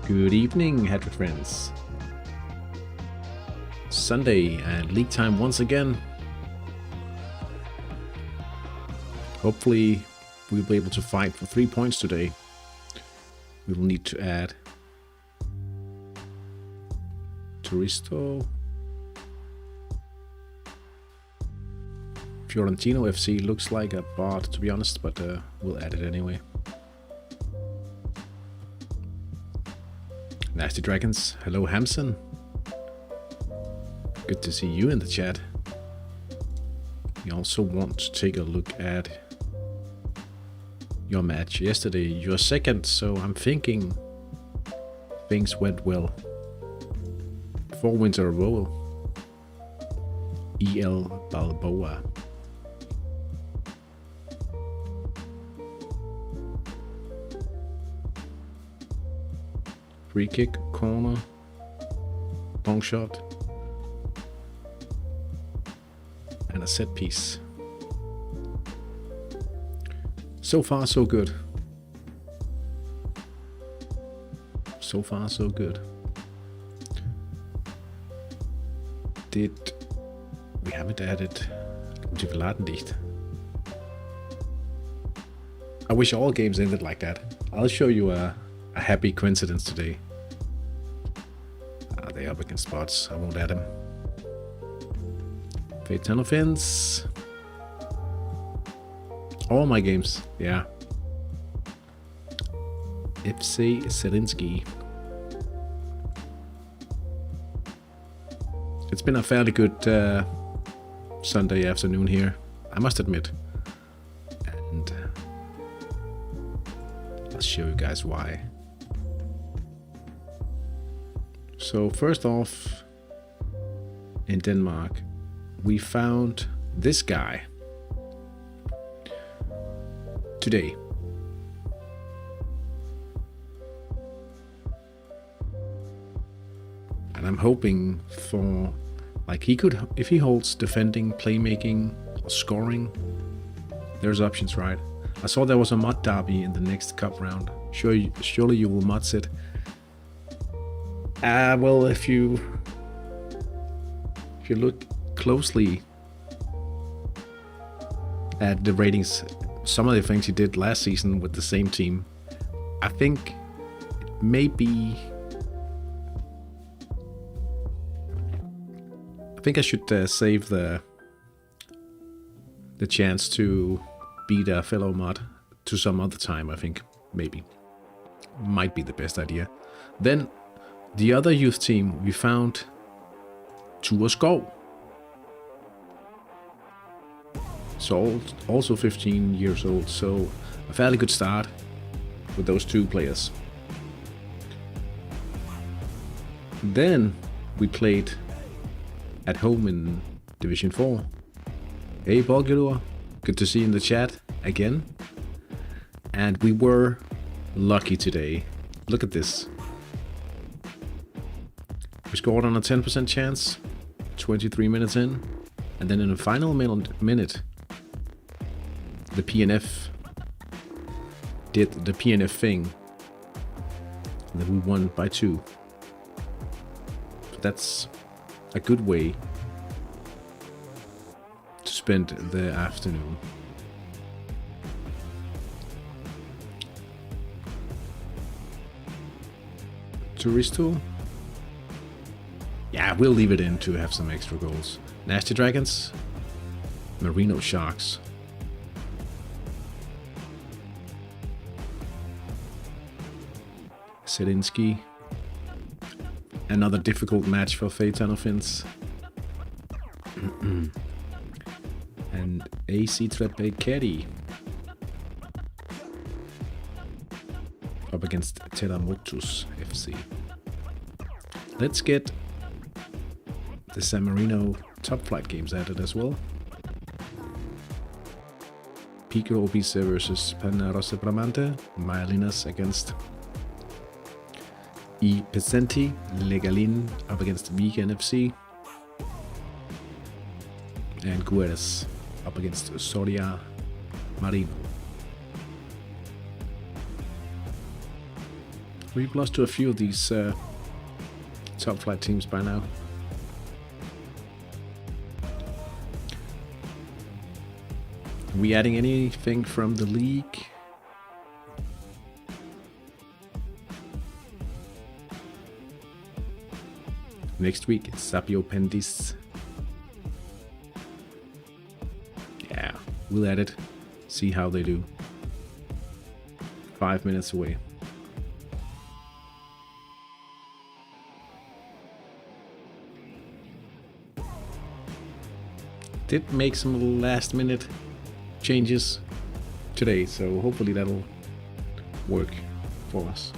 Good evening, Hattrick friends. Sunday and league time once again. Hopefully we'll be able to fight for 3 points today. We will need to add Turisto. Fiorentino FC looks like a bot, to be honest, but we'll add it anyway. Nasty Dragons, hello Hamson. Good to see you in the chat. We also want to take a look at your match yesterday. You're second, so I'm thinking things went well. 4 wins in a row. EL Balboa. Free kick, corner, long shot, and a set piece. So far, so good. So far, so good. We haven't added Ladendicht. I wish all games ended like that. I'll show you a happy coincidence today. They're up against spots. I won't add them. Fate Tunnel Fins. All my games, yeah. FC Zelinsky. It's been a fairly good Sunday afternoon here, I must admit. And I'll show you guys why. So first off, in Denmark, we found this guy today. And I'm hoping for, like, he could, if he holds defending, playmaking, or scoring, there's options, right? I saw there was a mod derby in the next cup round. Surely you will mods it. Well, if you look closely at the ratings, some of the things he did last season with the same team, I think maybe I should save the chance to beat a fellow mod to some other time. I think maybe might be the best idea. Then the other youth team we found Ture Skov. So also 15 years old, so a fairly good start with those two players. Then we played at home in Division 4. Hey Bolgilor, good to see you in the chat again. And we were lucky today. Look at this. We scored on a 10% chance, 23 minutes in, and then in the final minute, the PNF did the PNF thing, and then we won by 2. So that's a good way to spend the afternoon. Turisto? Yeah, we'll leave it in to have some extra goals. Nasty Dragons, Marino Sharks. Zelinsky. Another difficult match for Fate Tunnel Fins. And AC Trepekeri up against Teramotus FC. Let's get the San Marino top flight games added as well. Pico Obise versus Penarose Bramante. Myalinas against I Pesenti. Legalin up against Viken FC. And Guedes up against Soria Marino. We've lost to a few of these top flight teams by now. Are we adding anything from the league? Next week, Sapio Pendis. Yeah, we'll add it. See how they do. 5 minutes away. Did make some last minute changes today, so hopefully that'll work for us.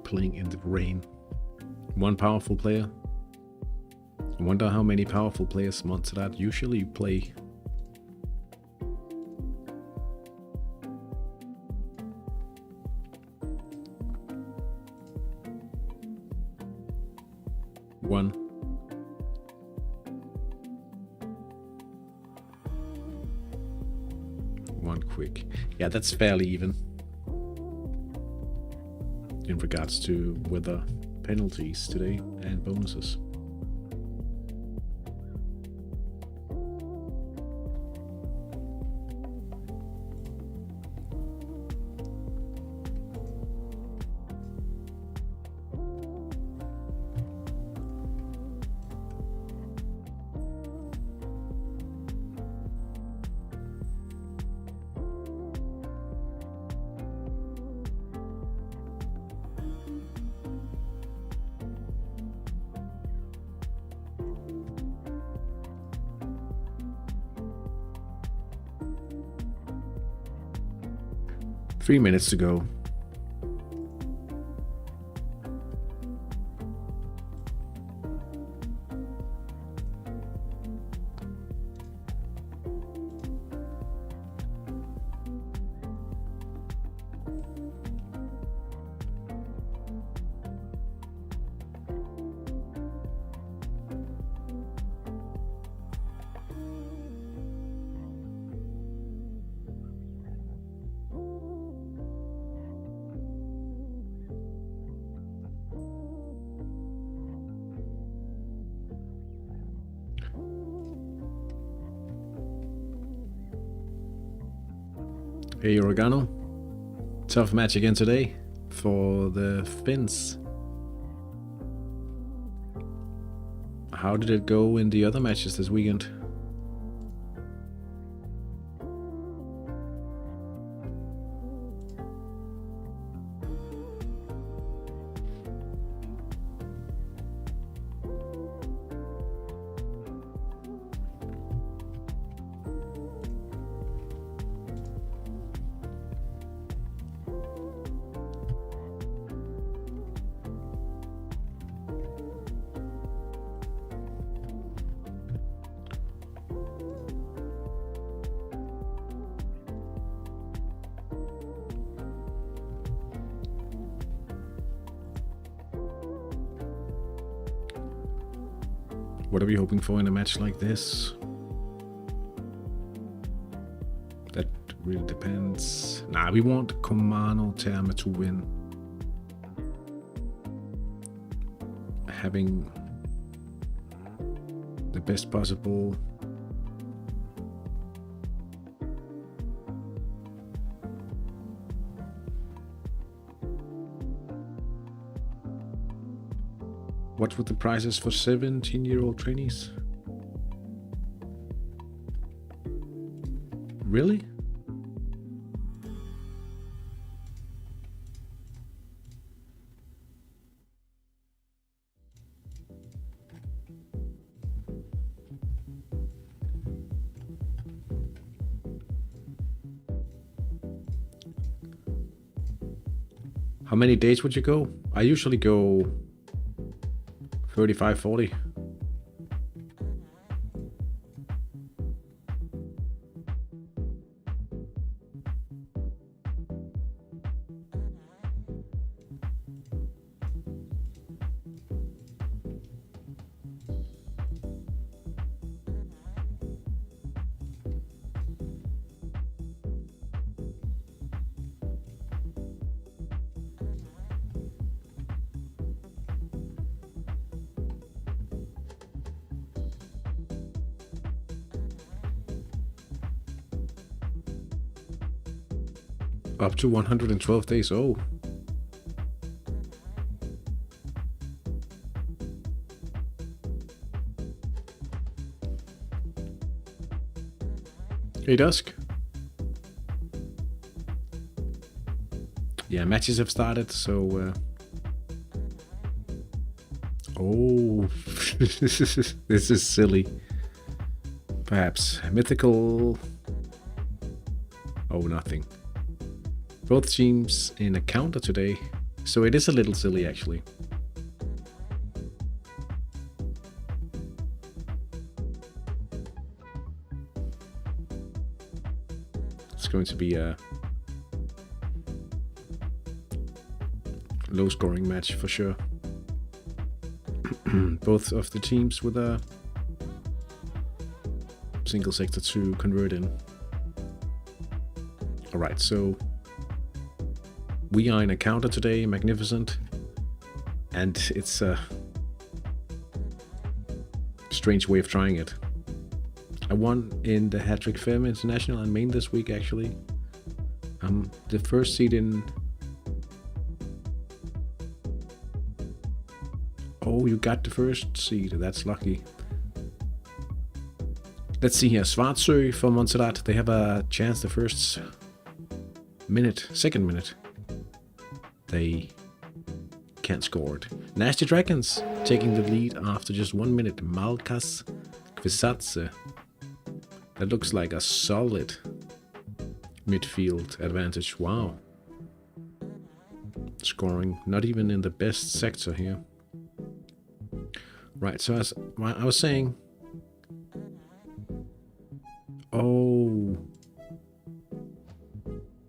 Playing in the rain. One powerful player. I wonder how many powerful players Montserrat usually play. One. One quick. Yeah, that's fairly even. In regards to weather penalties today and bonuses. Three minutes to go. Hey Oregano, tough match again today for the Finns. How did it go in the other matches this weekend? What are we hoping for in a match like this? That really depends. Nah, we want Comano Terma to win. Having the best possible What were the prices for 17-year-old trainees? Really? How many days would you go? I usually go 35, 40. Up to 112 days. Oh. Hey, Dusk. Yeah, matches have started, so... Oh, this is silly. Perhaps mythical... Oh, nothing. Both teams in a counter today, so it is a little silly actually. It's going to be a low scoring match for sure. Both of the teams with a single sector to convert in. Alright, so we are in a counter today, magnificent, and it's a strange way of trying it. I won in the Hattrick Fem International and main this week actually. I'm the first seed in... Oh, you got the first seed, that's lucky. Let's see here, Svartsø for Montserrat, they have a chance the first second minute. They can't score it. Nasty Dragons taking the lead after just 1 minute. Malkas Kvisatse. That looks like a solid midfield advantage. Wow. Scoring not even in the best sector here. Right, so as I was saying... Oh...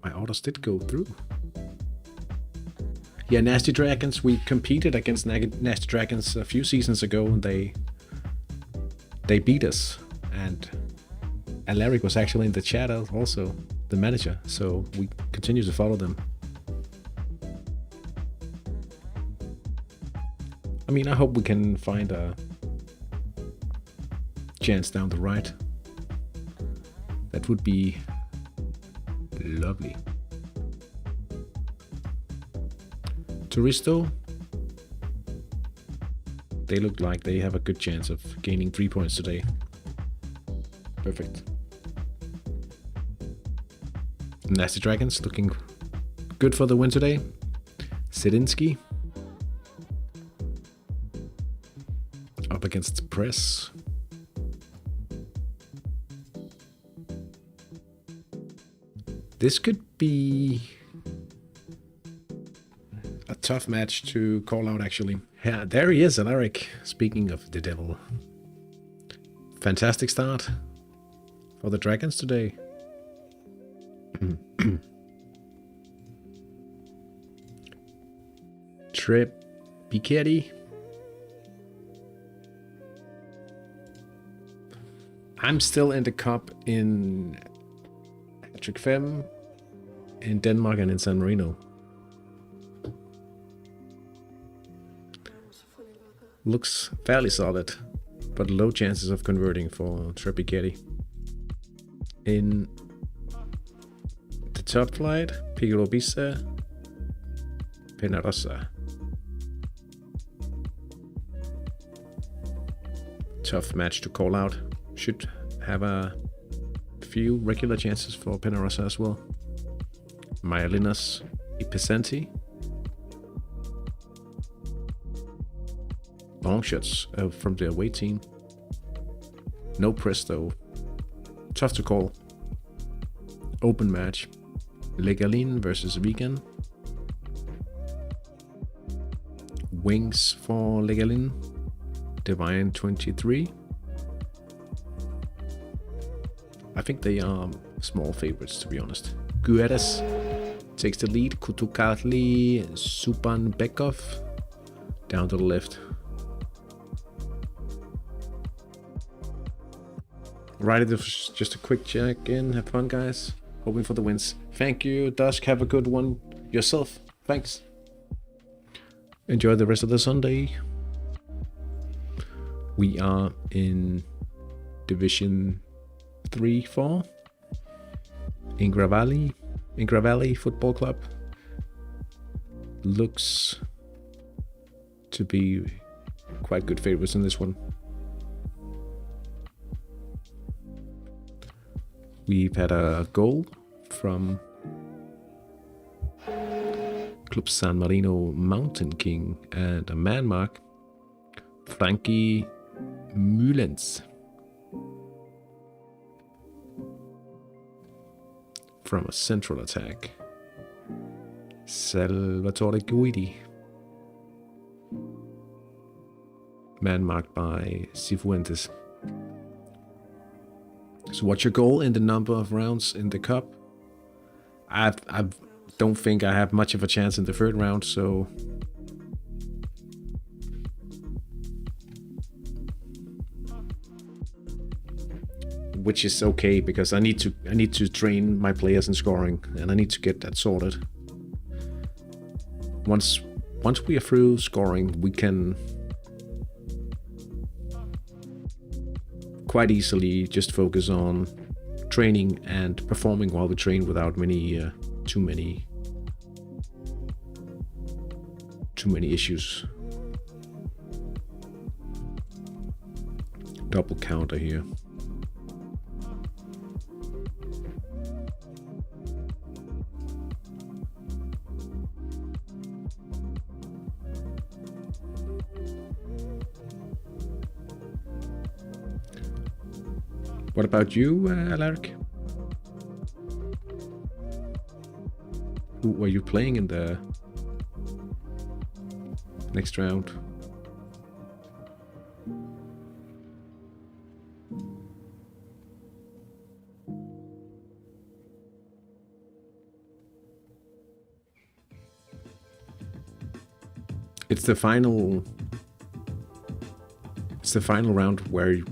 My orders did go through. Yeah, Nasty Dragons, we competed against Nasty Dragons a few seasons ago and they beat us. And Alaric was actually in the chat also, the manager, so we continue to follow them. I mean, I hope we can find a chance down the right. That would be lovely. Turisto, they look like they have a good chance of gaining 3 points today. Perfect. Nasty Dragons looking good for the win today. Zelinsky up against Press. This could be a tough match to call out actually. Yeah, there he is, Alaric. Speaking of the devil. Fantastic start for the Dragons today. Trip Piketty. I'm still in the cup in Hattrick Fem, in Denmark and in San Marino. Looks fairly solid, but low chances of converting for Trepiketty. In the top flight, Pigolobisa, Penarosa. Tough match to call out. Should have a few regular chances for Penarosa as well. Myelinas Ipesenti. Long shots from the away team. No press though. Tough to call. Open match. Legalin versus Vegan. Wings for Legalin. Divine 23. I think they are small favorites, to be honest. Guedes takes the lead. Kutukatli, Supan Bekov down to the left. Right, it was just a quick check in. Have fun, guys. Hoping for the wins. Thank you, Dusk. Have a good one yourself. Thanks. Enjoy the rest of the Sunday. We are in Division 3-4 in Gravali Ingravelli Football Club looks to be quite good favorites in this one. We've had a goal from Club San Marino Mountain King and a man mark, Frankie Mullens. From a central attack, Salvatore Guidi. Man marked by Cifuentes. So what's your goal in the number of rounds in the cup? I don't think I have much of a chance in the third round, so which is okay because I need to train my players in scoring, and I need to get that sorted. Once we are through scoring, we can quite easily just focus on training and performing while we train without too many issues. Double counter here. What about you, Alaric? Who were you playing in the next round? It's the final round where you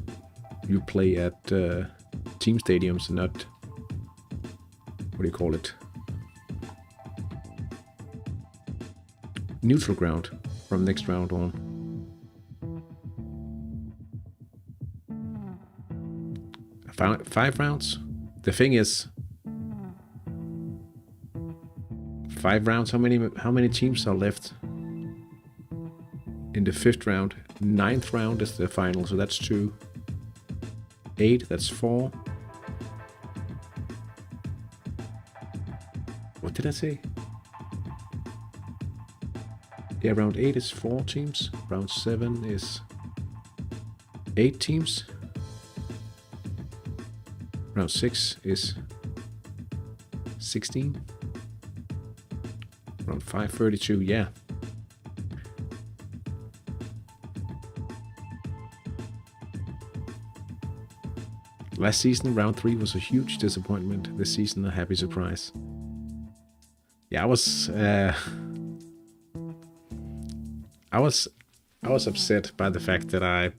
play at team stadiums, not, what do you call it, neutral ground from next round on. Five rounds? The thing is, 5 rounds, how many teams are left in the 5th round? 9th round is the final, so that's 2. 8, that's 4. What did I say? Yeah, round 8 is 4 teams. Round 7 is 8 teams. Round 6 is 16. Round 5, 32, yeah. Last season, round 3 was a huge disappointment. This season, a happy surprise. Yeah, I was upset by the fact that I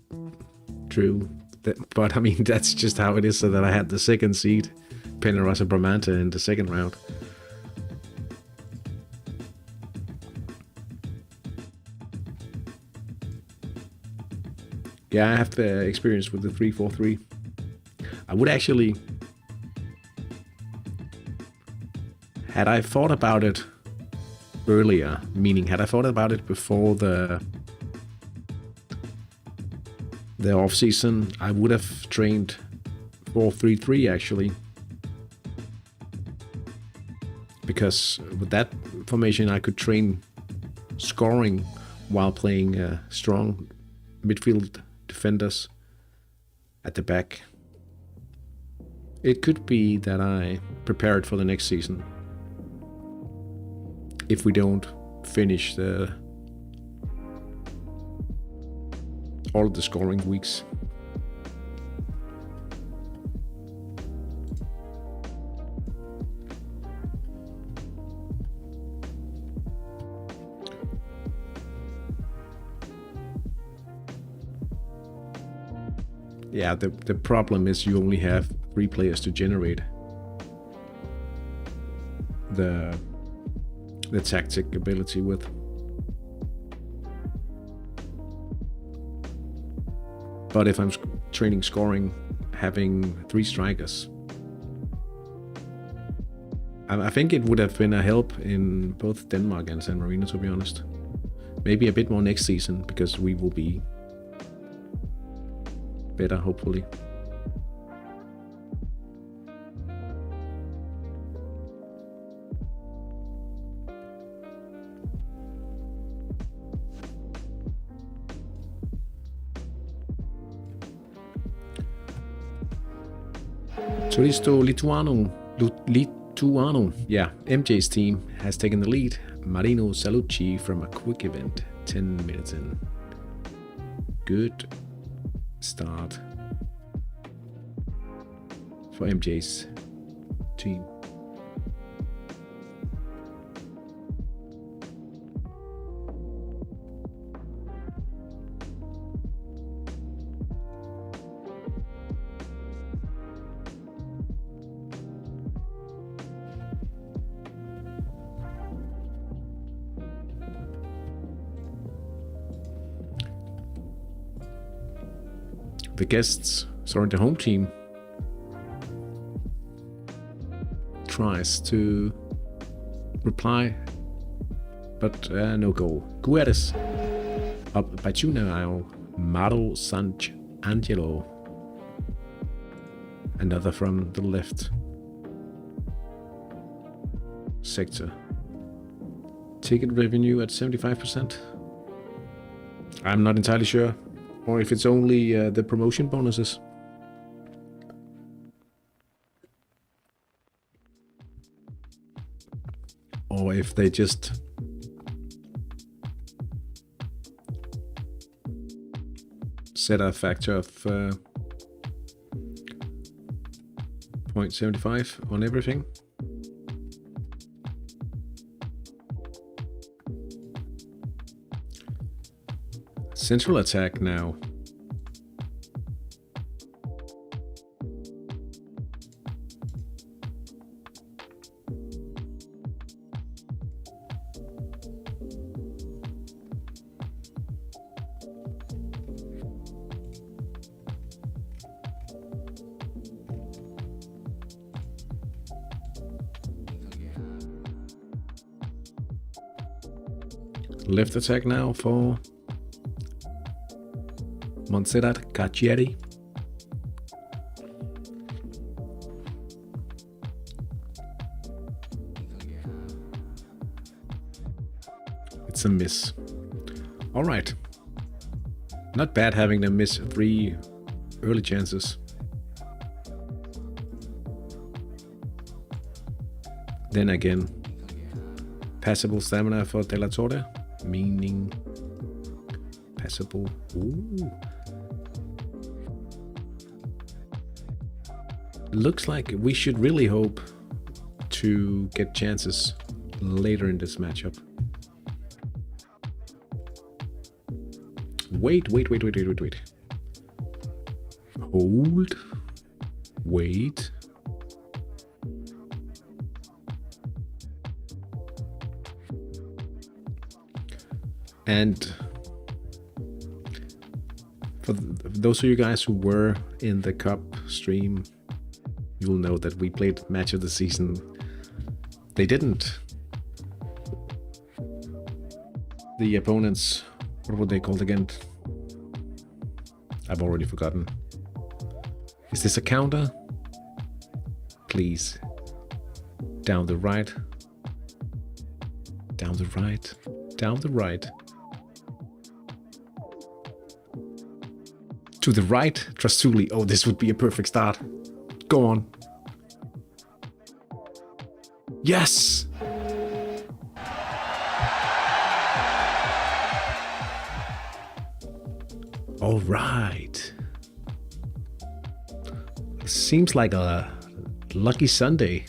drew, but I mean that's just how it is. So that I had the 2nd seed, Peñarrosa Bramante, in the 2nd round. Yeah, I have the experience with the 3-4-3. I would actually, had I thought about it earlier, meaning had I thought about it before the off season, I would have trained 4-3-3 actually, because with that formation I could train scoring while playing strong midfield defenders at the back. It could be that I prepared for the next season if we don't finish all of the scoring weeks. Yeah, the problem is you only have 3 players to generate the tactic ability with. But if I'm training scoring, having 3 strikers I think it would have been a help in both Denmark and San Marino, to be honest. Maybe a bit more next season, because we will be better, hopefully. Turisto Lituano, yeah, MJ's team has taken the lead. Marino Salucci from a quick event, 10 minutes in. Good start for MJ's team. The the home team tries to reply, but no goal. Guedes up by Junao, Maro Angelo. Another from the left sector. Ticket revenue at 75%. I'm not entirely sure. Or if it's only the promotion bonuses. Or if they just set a factor of 0.75 on everything. Central attack now. Left attack now for Montserrat Caccieri. It's a miss. All right. Not bad having them miss 3 early chances. Then again, passable stamina for De La Torre, meaning passable. Ooh. Looks like we should really hope to get chances later in this matchup. Wait. Hold. Wait. And for those of you guys who were in the Cup stream, you'll know that we played match of the season. They didn't. The opponents, what were they called again? I've already forgotten. Is this a counter? Please. Down the right. Down the right. Down the right. To the right, Trastuli. Oh, this would be a perfect start. Go on. Yes! All right. Seems like a lucky Sunday.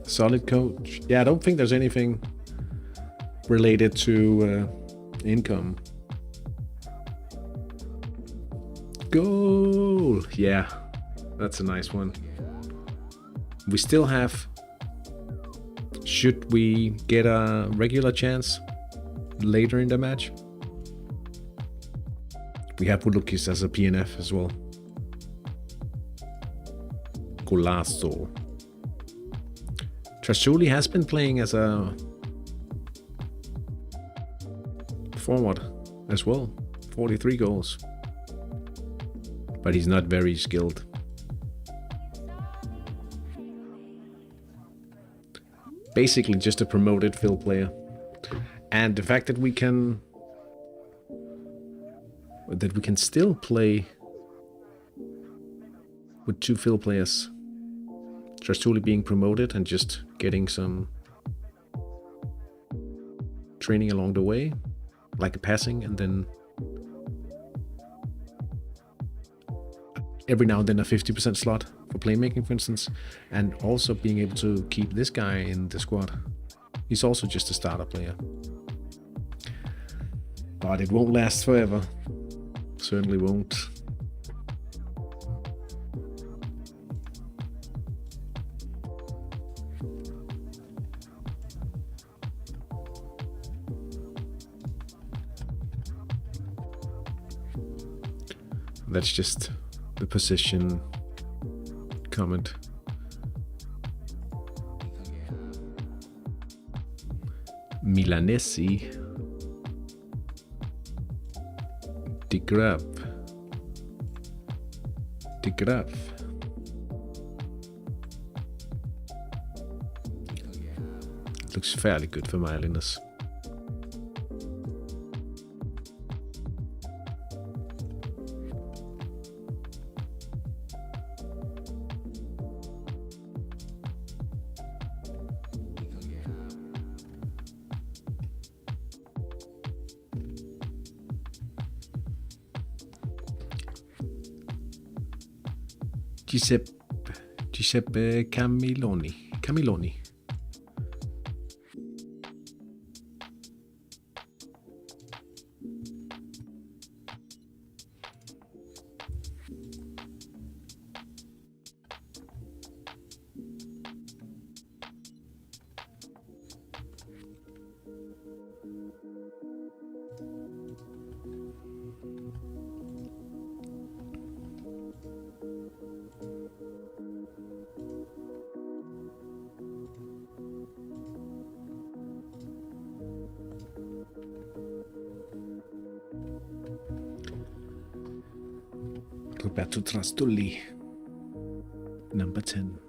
Solid coach. Yeah, I don't think there's anything related to income. Goal! Yeah, that's a nice one. We still have... Should we get a regular chance later in the match? We have Ulukis as a PNF as well. Golazo. Trashuli has been playing as a forward as well. 43 goals. But he's not very skilled. Basically just a promoted fill player. And the fact that we can still play with 2 fill players. Trastuli being promoted and just getting some training along the way, like a passing, and then every now and then a 50% slot for playmaking, for instance, and also being able to keep this guy in the squad. He's also just a starter player. But it won't last forever. Certainly won't. That's just the position comment. Milanesi. De Graaf. Looks fairly good for my Linus. Giuseppe Camilloni. Roberto Trastulli, number 10.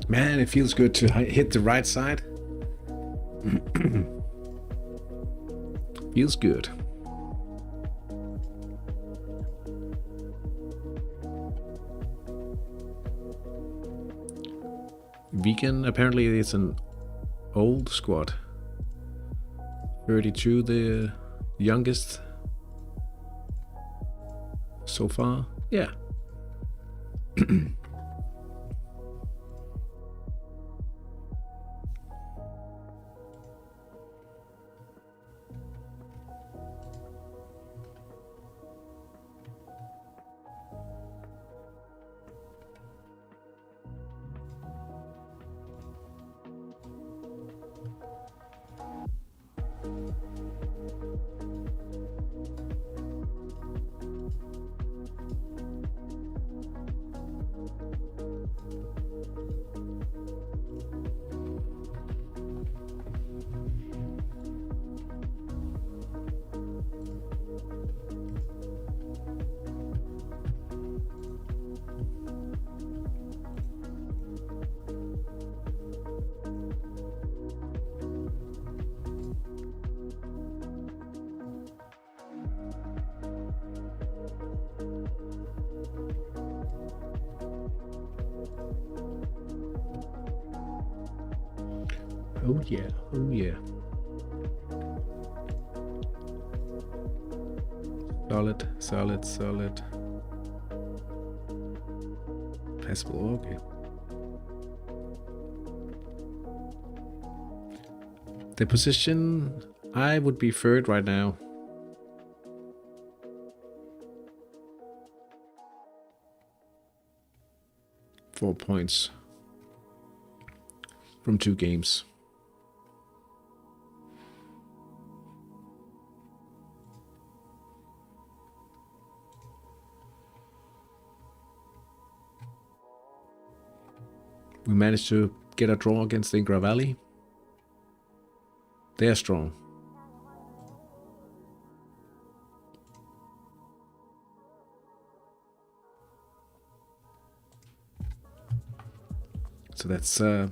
Man, it feels good to hit the right side. Feels good. Vegan, apparently it's an old squad. 32, the youngest so far. Yeah. Oh yeah, oh yeah. Solid, solid, solid. Passable, okay. The position, I would be third right now. Four points from 2 games. We managed to get a draw against Ingra Valley. They are strong. So that's that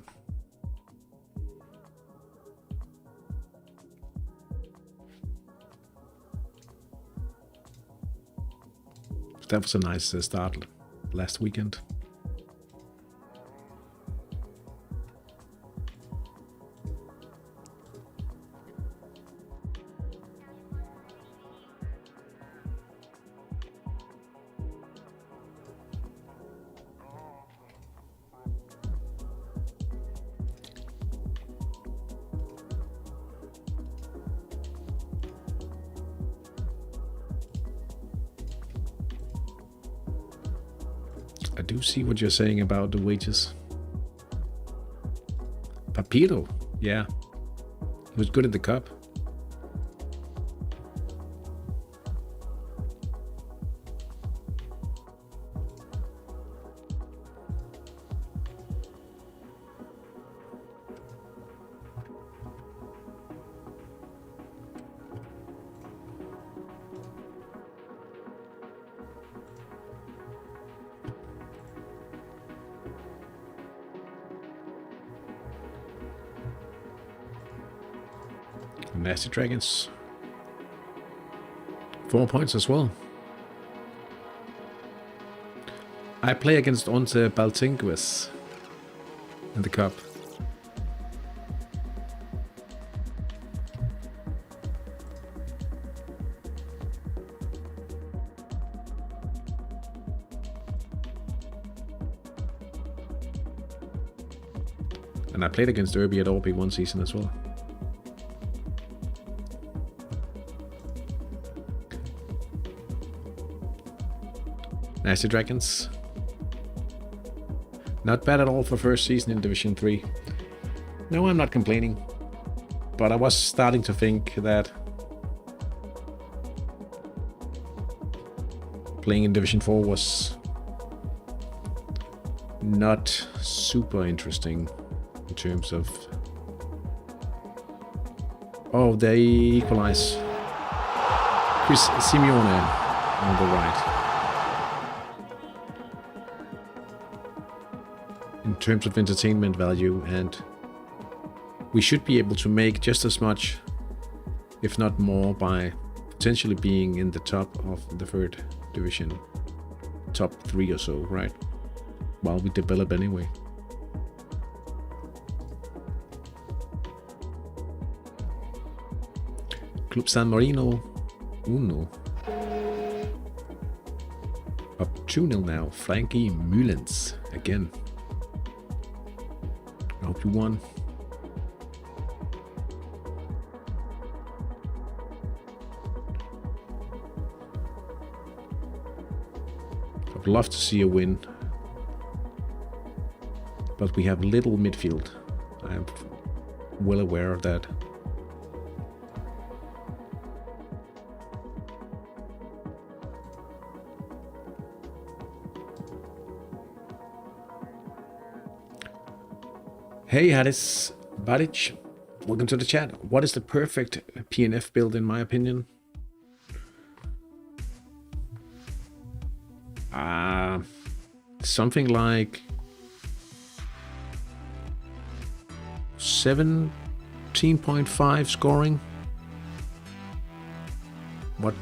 was a nice start last weekend. I do see what you're saying about the wages. Papito, yeah. He was good in the cup. Nasty Dragons. 4 points as well. I play against Once Baltingues in the cup. And I played against Derby at Orby one season as well. Nasty Dragons. Not bad at all for first season in Division 3. No, I'm not complaining. But I was starting to think that playing in Division 4 was not super interesting in terms of... Oh, they equalize. Chris Simeone on the right. In terms of entertainment value, and we should be able to make just as much, if not more, by potentially being in the top of the 3rd division, top 3 or so, right? While we develop anyway. Club San Marino 1. Up 2-0 now. Frankie Mullins again. I hope you won. I'd love to see a win, but we have little midfield. I'm well aware of that. Hey Hadis Badic, welcome to the chat. What is the perfect PNF build in my opinion? Something like 17.5 scoring. What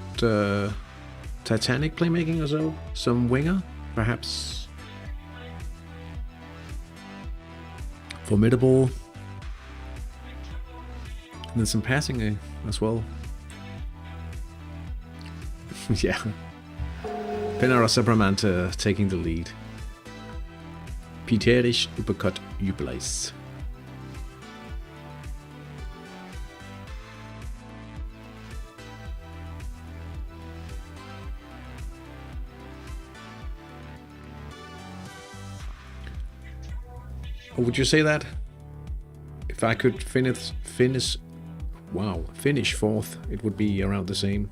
Titanic playmaking or so? Some winger, perhaps. Formidable, And then some passing as well. Yeah. Penara Sabramanta taking the lead. Pieterisch uppercut Jubilees. Would you say that if I could finish fourth, it would be around the same?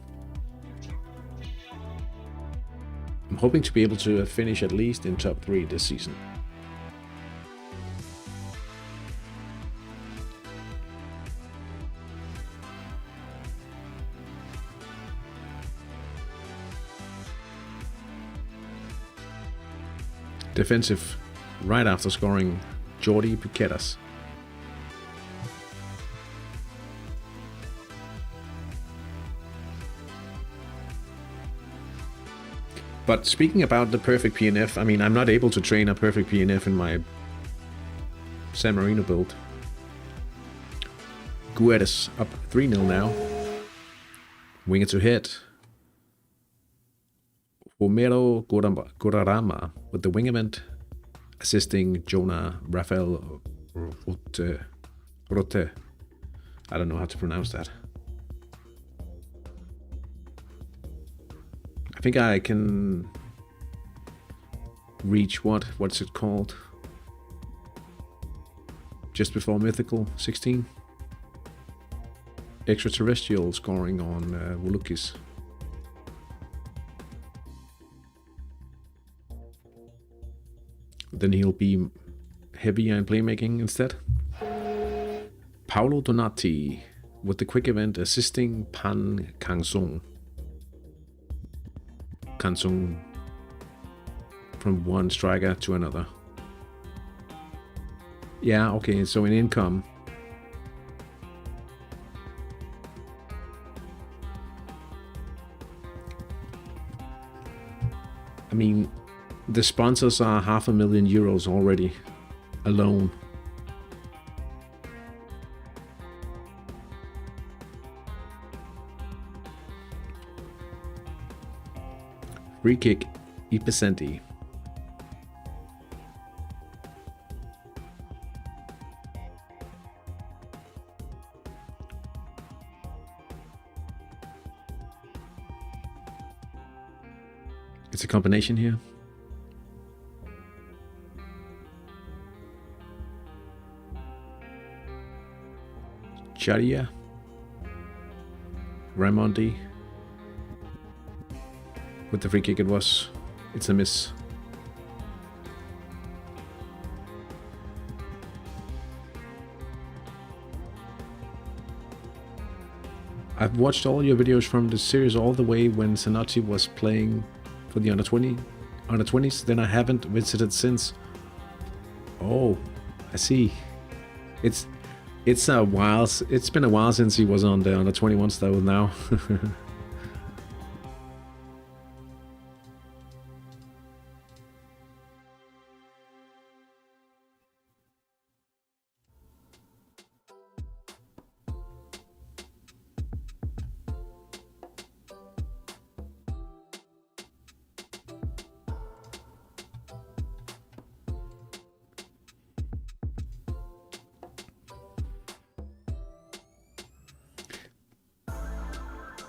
I'm hoping to be able to finish at least in top 3 this season. Defensive right after scoring Jordi Piqueras. But speaking about the perfect PNF, I mean, I'm not able to train a perfect PNF in my San Marino build. Guedes up 3-0 now. Winger to head. Homero Gorarama with the wing event, assisting Jonah Rafael Rote. I don't know how to pronounce that. I think I can reach what's it called? Just before Mythical 16. Extraterrestrial scoring on Volukis. Then he'll be heavier in playmaking instead. Paolo Donati with the quick event, assisting Pan Kangsong. Kansung from one striker to another. Yeah, okay, so in income. I mean, the sponsors are €500,000 already alone. Free kick, Ipesenti. It's a combination here. Chadia. Raimondi. With the free kick it's a miss. I've watched all your videos from the series all the way when Zanotti was playing for the under 20s, then I haven't visited since. Oh, I see. It's a while. It's been a while since he was on the under 21s though now.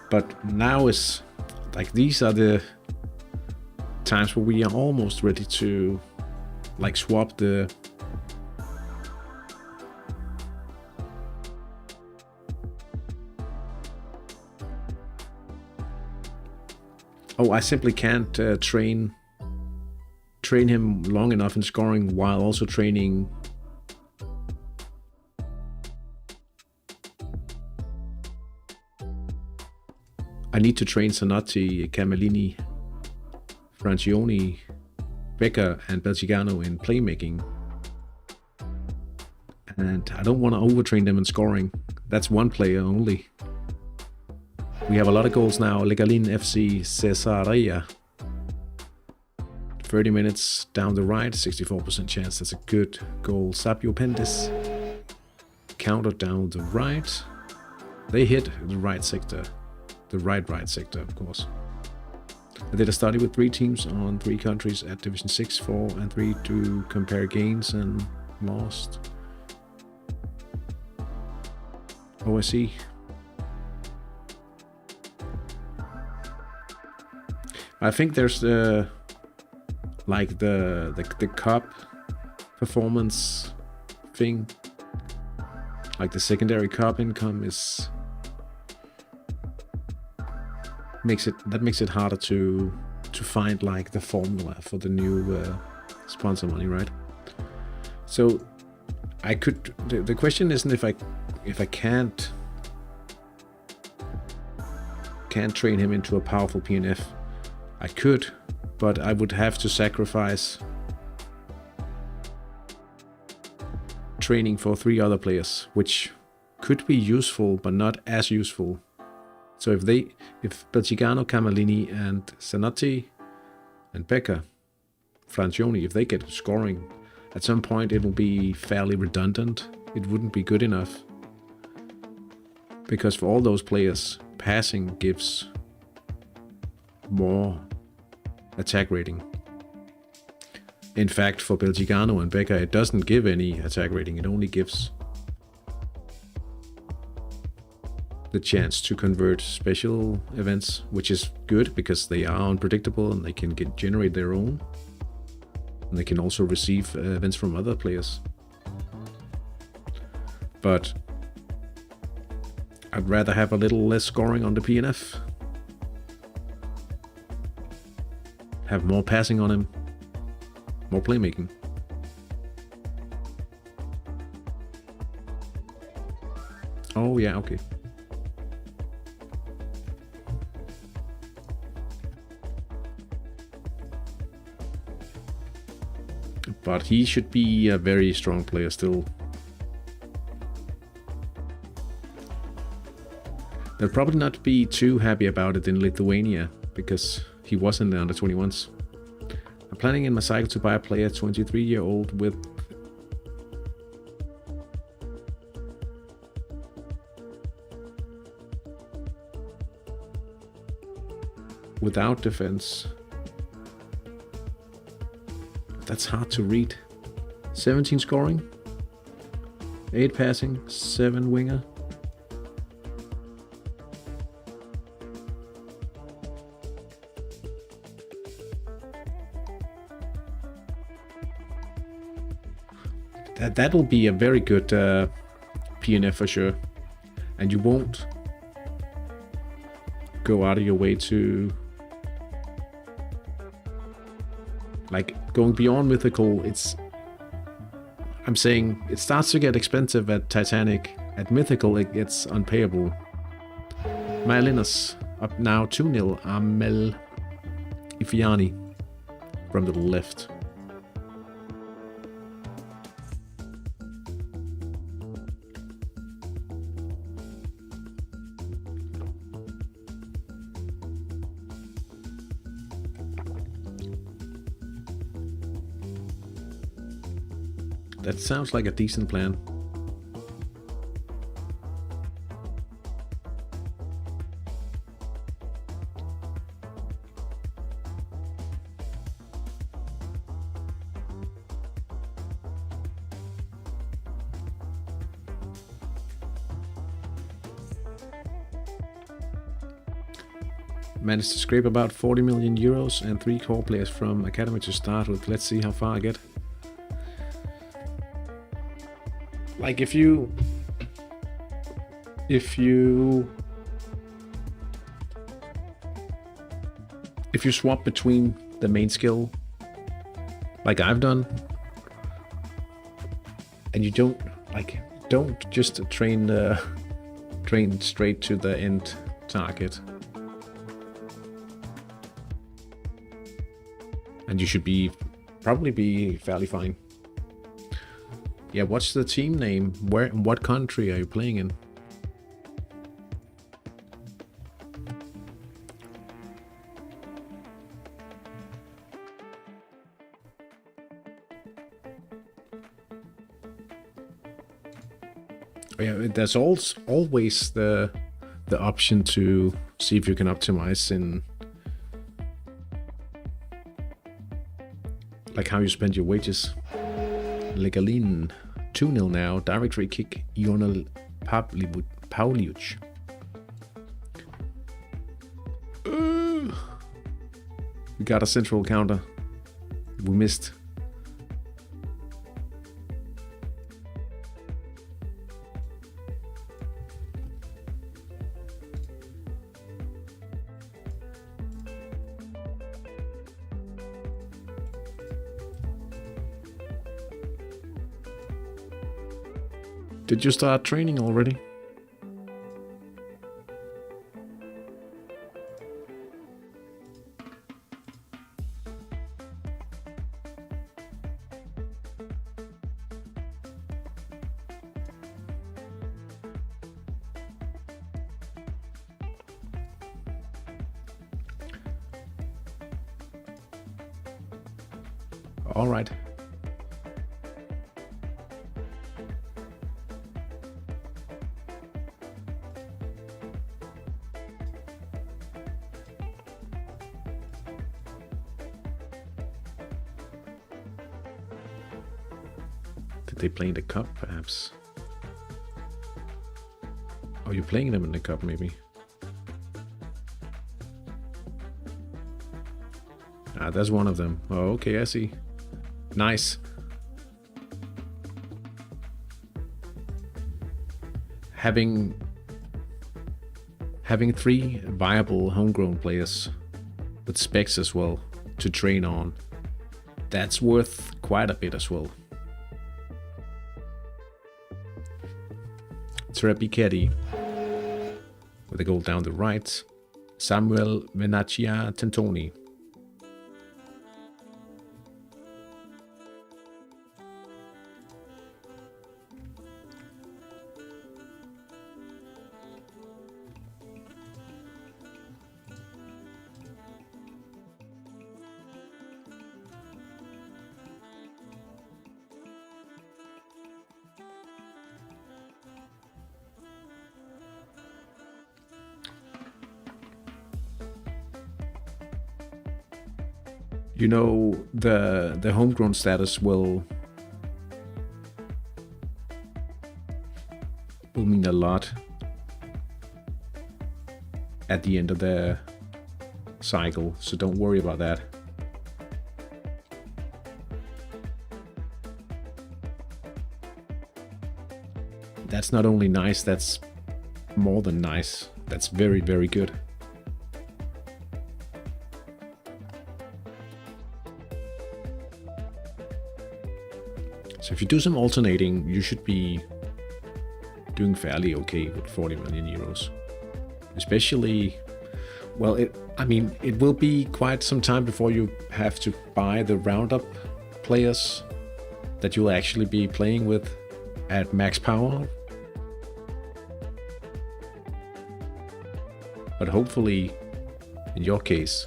But now is like, these are the times where we are almost ready to like swap the I simply can't train him long enough in scoring while also training I need to train Zanotti, Camellini, Francioni, Becker and Belgigano in playmaking. And I don't want to overtrain them in scoring. That's one player only. We have a lot of goals now. Legalin FC Cesarea. 30 minutes down the right, 64% chance. That's a good goal. Sabio Pendes. Counter down the right. They hit the right sector. The right sector, of course. I did a study with 3 teams on 3 countries at Division 6, 4, and 3 to compare gains and lost. OSC. I think there's the cup performance thing. Like the secondary cup income makes it harder to find like the formula for the new sponsor money, right? So I could. The question isn't if I can't train him into a powerful PNF. I could, but I would have to sacrifice training for 3 other players, which could be useful but not as useful. So if Belgicano, Camalini, and Zanotti, and Becker, Francioni, if they get scoring, at some point it will be fairly redundant. It wouldn't be good enough. Because for all those players, passing gives more attack rating. In fact, for Belgicano and Becker, it doesn't give any attack rating. It only gives the chance to convert special events, which is good because they are unpredictable and they can generate their own. And they can also receive events from other players. But I'd rather have a little less scoring on the PNF. Have more passing on him. More playmaking. Oh yeah, okay. But he should be a very strong player still. They'll probably not be too happy about it in Lithuania, because he was in the under-21s. I'm planning in my cycle to buy a player 23-year-old without defense. That's hard to read. 17 scoring, 8 passing, 7 winger. That'll be a very good PNF for sure. And you won't go out of your way to... Like, going beyond mythical, I'm saying it starts to get expensive at Titanic. At mythical, it gets unpayable. Myalinas up now 2-0. Amel Ifiani from the left. That sounds like a decent plan. Managed to scrape about 40 million euros and 3 core players from academy to start with. Let's see how far I get. Like if you swap between the main skill, like I've done, and you don't just train straight to the end target, and you should probably be fairly fine. Yeah, what's the team name? What country are you playing in? Oh, yeah, there's always the the option to see if you can optimize in like how you spend your wages. Legalin 2-0 now. Direct free kick. Ionel Pavliuc. We got a central counter. We missed. Did you start training already? All right. Did they play in the cup, perhaps? Are you playing them in the cup, maybe? Ah, that's one of them. Oh, okay, I see. Nice. Having 3 viable homegrown players with specs as well to train on, that's worth quite a bit as well. Terabikeri with a goal down the right. Samuel Venachia Tentoni. You know, the homegrown status will mean a lot at the end of the cycle, so don't worry about that. That's not only nice, that's more than nice. That's very, very good. So if you do some alternating, you should be doing fairly okay with 40 million euros. Especially, well, it will be quite some time before you have to buy the roundup players that you'll actually be playing with at max power. But hopefully, in your case,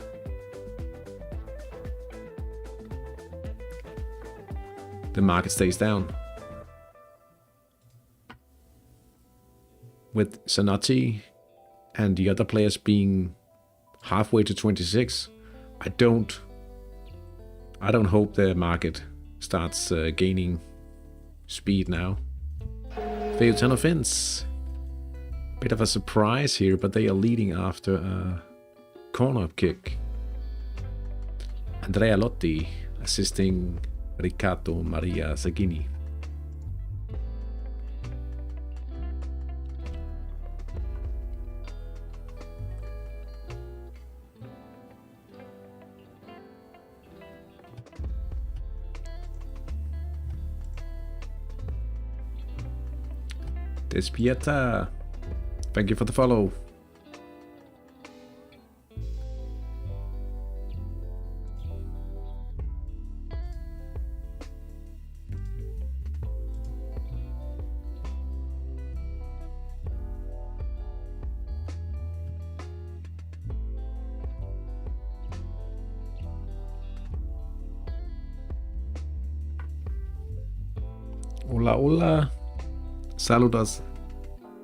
the market stays down. With Zanotti and the other players being halfway to 26, I don't hope the market starts gaining speed now. Feyutano Fins, bit of a surprise here, but they are leading after a corner kick. Andrea Lotti assisting Riccardo Maria Zaghini. Despieta, thank you for the follow. Hola, hola. Saludos.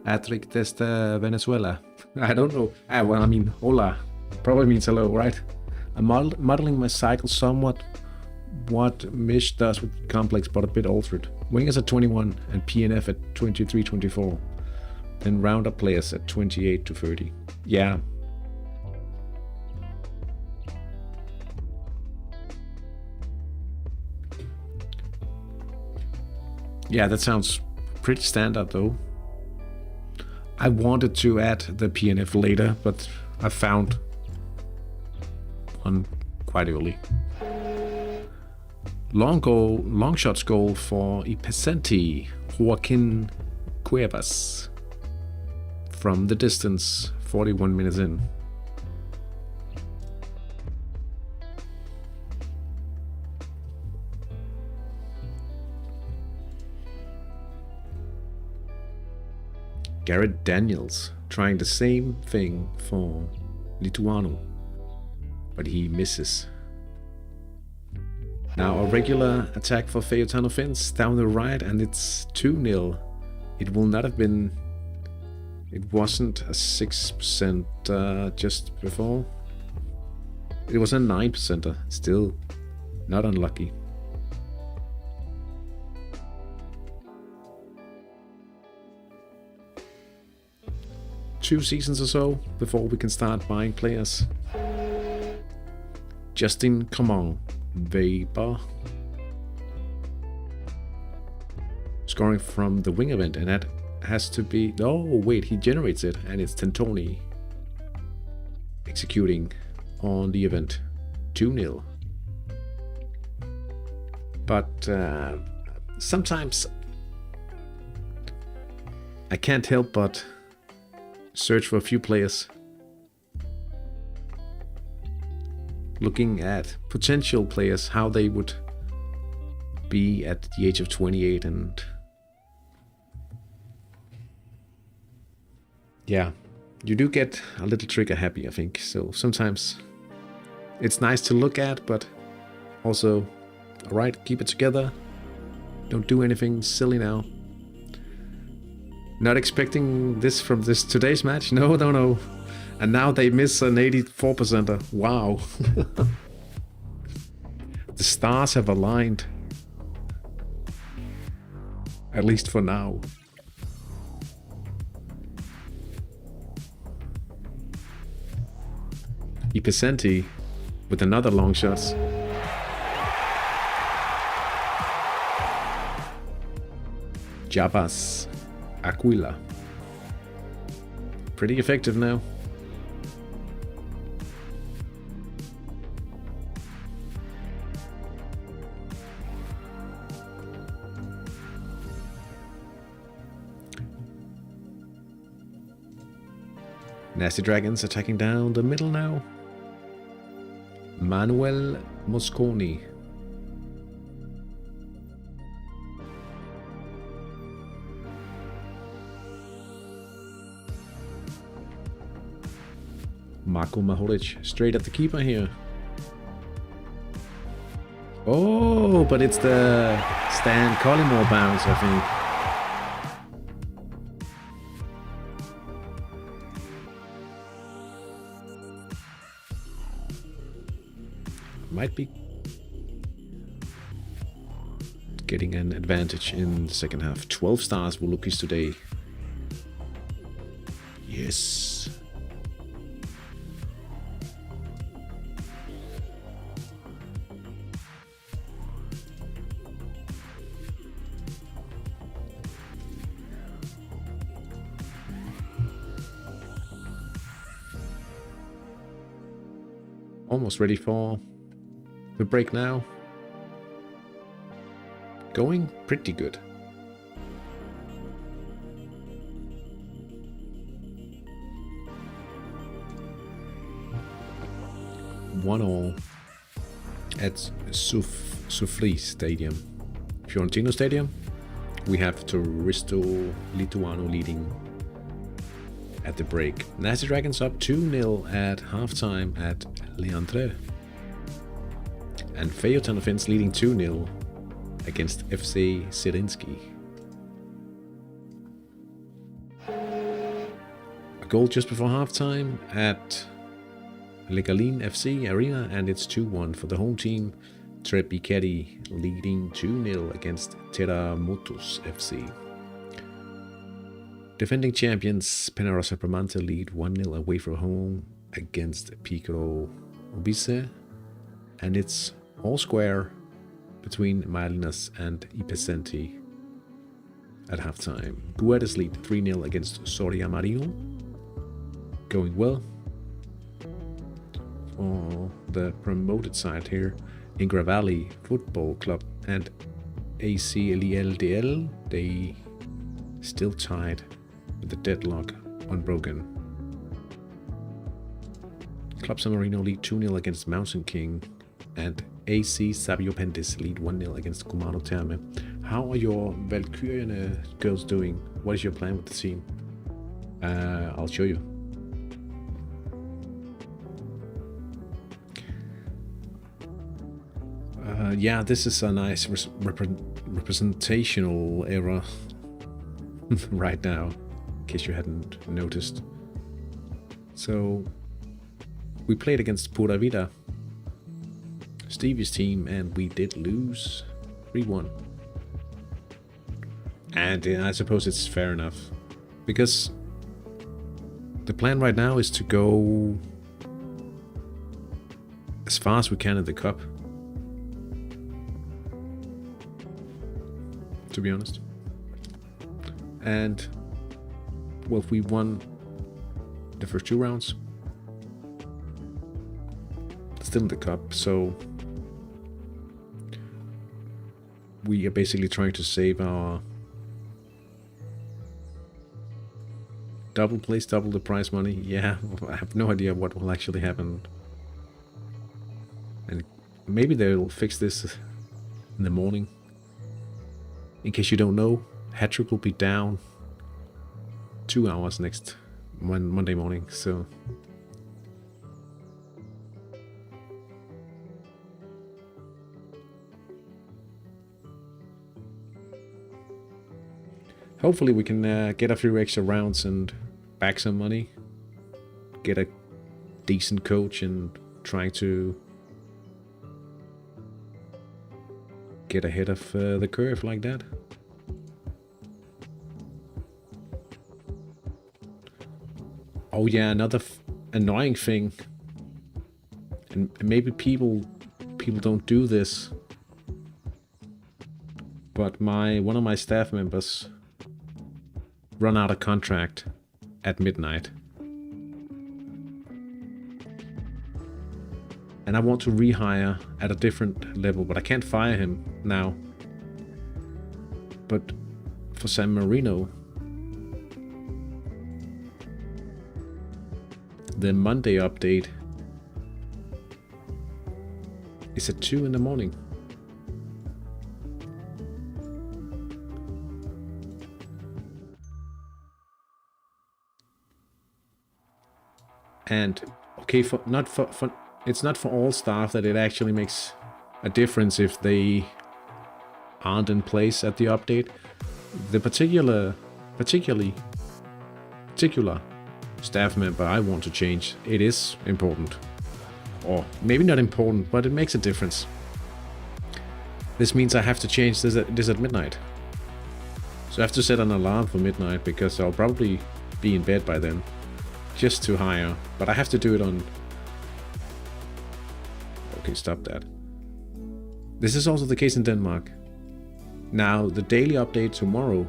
Hattrick desde Venezuela. I don't know. Well, I mean, hola probably means hello, right? I'm modeling my cycle somewhat what Mish does with complex, but a bit altered. Wingers at 21 and PNF at 23, 24. Then roundup players at 28 to 30. Yeah. Yeah, that sounds pretty standard though. I wanted to add the PNF later, but I found one quite early. Long shots goal for Ipesenti, Joaquin Cuevas. From the distance, 41 minutes in. Garrett Daniels trying the same thing for Lituano, but he misses. Now a regular attack for Feyotano Fins down the right, and it's 2-0. It will not have been... It wasn't a 6% just before. It was a 9%. Still not unlucky. Two seasons or so before we can start buying players. Justin, come on, Weber. Scoring from the wing event, and that has to be... Oh, wait, he generates it, and it's Tentoni executing on the event. 2-0. But sometimes I can't help but search for a few players, looking at potential players, how they would be at the age of 28, and yeah, you do get a little trigger happy, I think. So sometimes it's nice to look at, but also, alright, keep it together, don't do anything silly now. Not expecting this from today's match. No. And now they miss an 84%. Wow. The stars have aligned. At least for now. Ipesenti with another long shot. Jabas Aquila. Pretty effective now. Nasty Dragons attacking down the middle now. Manuel Mosconi. Marko Mahoric straight at the keeper here. Oh, but it's the Stan Collymore bounce, I think. Might be getting an advantage in the second half. 12 stars Volukis today. Yes. Almost ready for the break now. Going pretty good. One all at Soufri Stadium. Fiorentino Stadium. We have Turisto Lituano leading at the break. Nasty Dragons up 2-0 at halftime at Leandre. And Feyotano Fins leading 2-0 against FC Zrinski. A goal just before halftime at Legalin FC Arena, and it's 2-1 for the home team. Trebikeri leading 2-0 against Terramotus FC. Defending champions Penarosa Bramante lead 1-0 away from home against Piccolo Obice, and it's all square between Malinas and Ipesenti at halftime. Guedes lead 3-0 against Soria Marino. Going well for the promoted side here. Ingra Valley Football Club and AC LDL, they still tied with the deadlock unbroken. Club San Marino lead 2-0 against Mountain King, and AC Sabio Pendis lead 1-0 against Kumano Terme. How are your Valkyrian girls doing? What is your plan with the team? I'll show you. Yeah, this is a nice representational era right now, in case you hadn't noticed. So, we played against Pura Vida, Stevie's team, and we did lose 3-1. And I suppose it's fair enough, because the plan right now is to go as far as we can in the cup, to be honest. And well, we won the first 2 rounds, still in the cup, so we are basically trying to save our double place, double the prize money. Yeah, I have no idea what will actually happen, and maybe they'll fix this in the morning. In case you don't know, Hattrick will be down 2 hours next Monday morning, so hopefully we can get a few extra rounds and back some money, get a decent coach, and trying to get ahead of the curve like that. Oh yeah, another annoying thing, and maybe people don't do this, but one of my staff members run out of contract at midnight, and I want to rehire at a different level, but I can't fire him now. But for San Marino, the Monday update is at 2 in the morning. And okay, it's not for all staff that it actually makes a difference if they aren't in place at the update. The particular staff member I want to change, it is important. Or maybe not important, but it makes a difference. This means I have to change this at midnight. So I have to set an alarm for midnight, because I'll probably be in bed by then, just to hire. But I have to do it on... Okay, stop that. This is also the case in Denmark. Now, the daily update tomorrow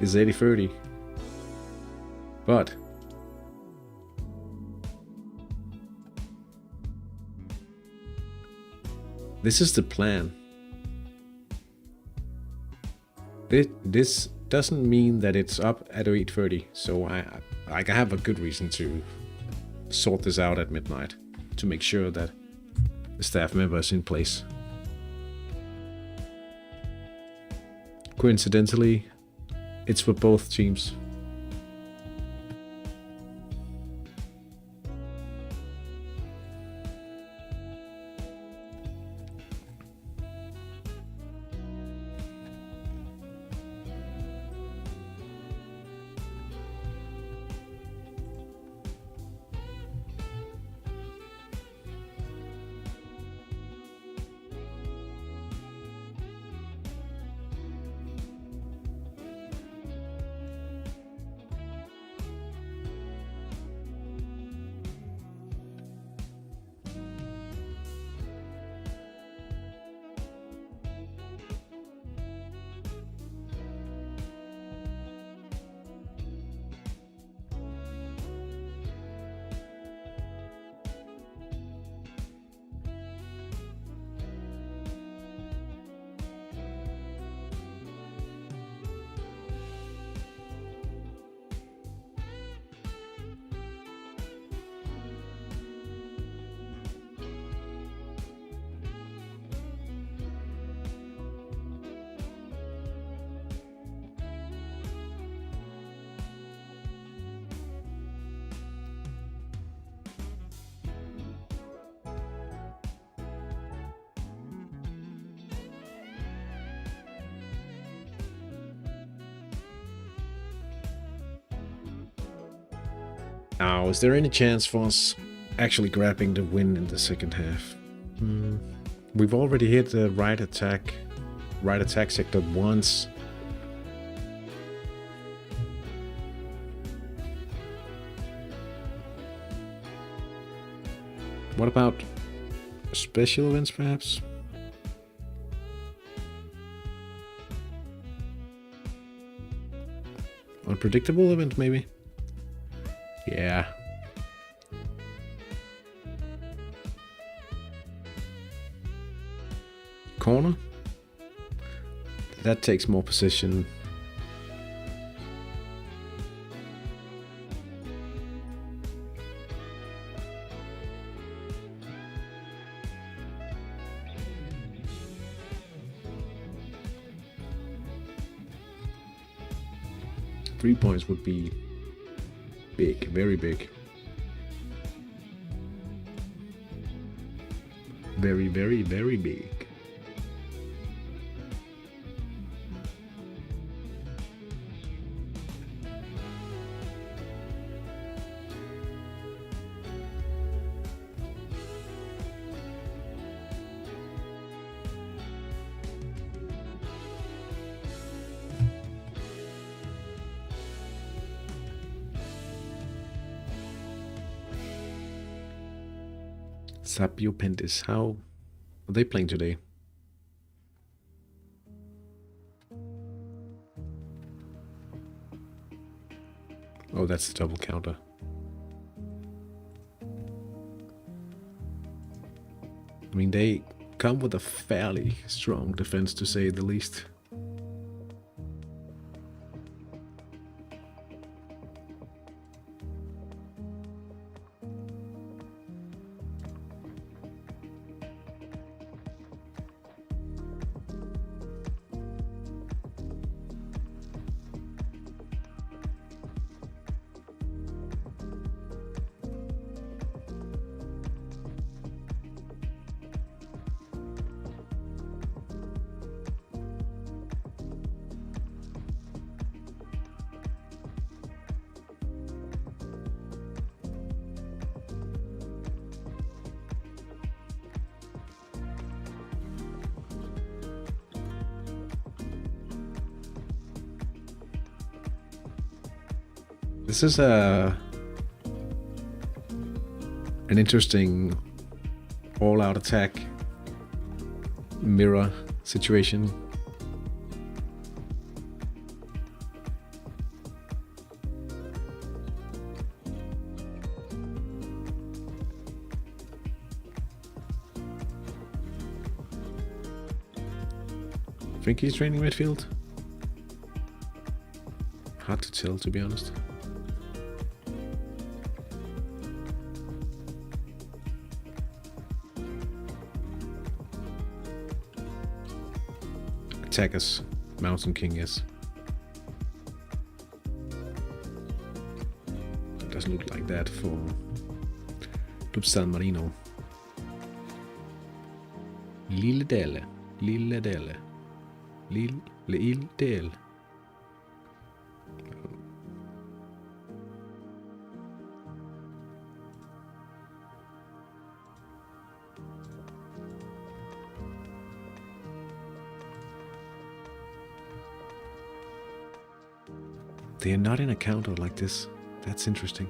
is 80/30. But this is the plan. This doesn't mean that it's up at 8:30, so I have a good reason to sort this out at midnight to make sure that the staff member is in place. Coincidentally, it's for both teams. Now, is there any chance for us actually grabbing the win in the second half? We've already hit the right attack sector once. What about special events, perhaps? Unpredictable event, maybe? Yeah. Corner? That takes more position. Three points would be big, very big. Very, very, very big. Sapio Pentis, how are they playing today? Oh, that's the double counter. I mean, they come with a fairly strong defense, to say the least. This is an interesting all-out attack mirror situation. Think he's training midfield? Hard to tell, to be honest. Attackers, Mountain King, yes. It doesn't look like that for San Marino. Lille Delle, Lille Delle, Lille Del. They are not in a counter like this. That's interesting.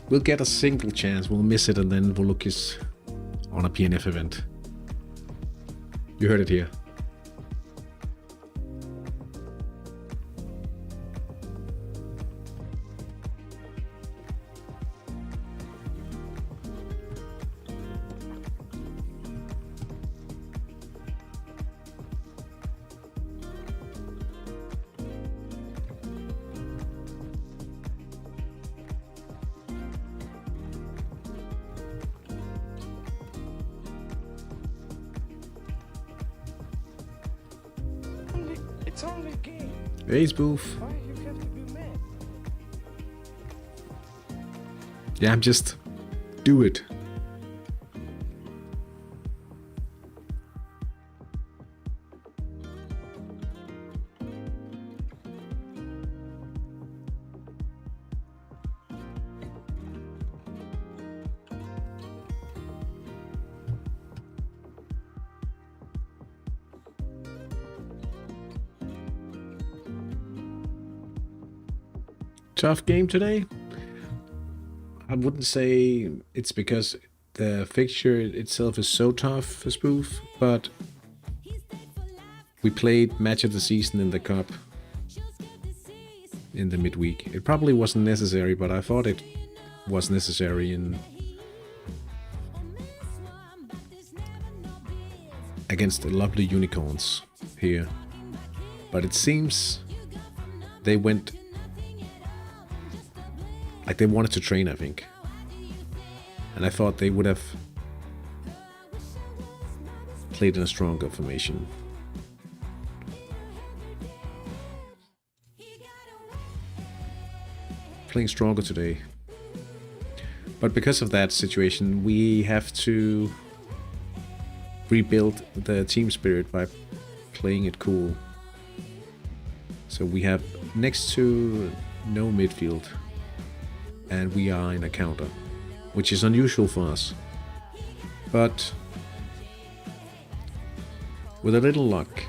We'll get a single chance, we'll miss it, and then Voluk is on a PNF event. You heard it here. It's only a game. Hey, Spoof. Why you have to be mad? Yeah, I'm just... do it. Tough game today. I wouldn't say it's because the fixture itself is so tough for Spoof, but we played match of the season in the cup in the midweek. It probably wasn't necessary, but I thought it was necessary in against the lovely unicorns here. But it seems they went like they wanted to train, I think. And I thought they would have played in a stronger formation. Playing stronger today. But because of that situation, we have to rebuild the team spirit by playing it cool. So we have next to no midfield. And we are in a counter, which is unusual for us. But with a little luck,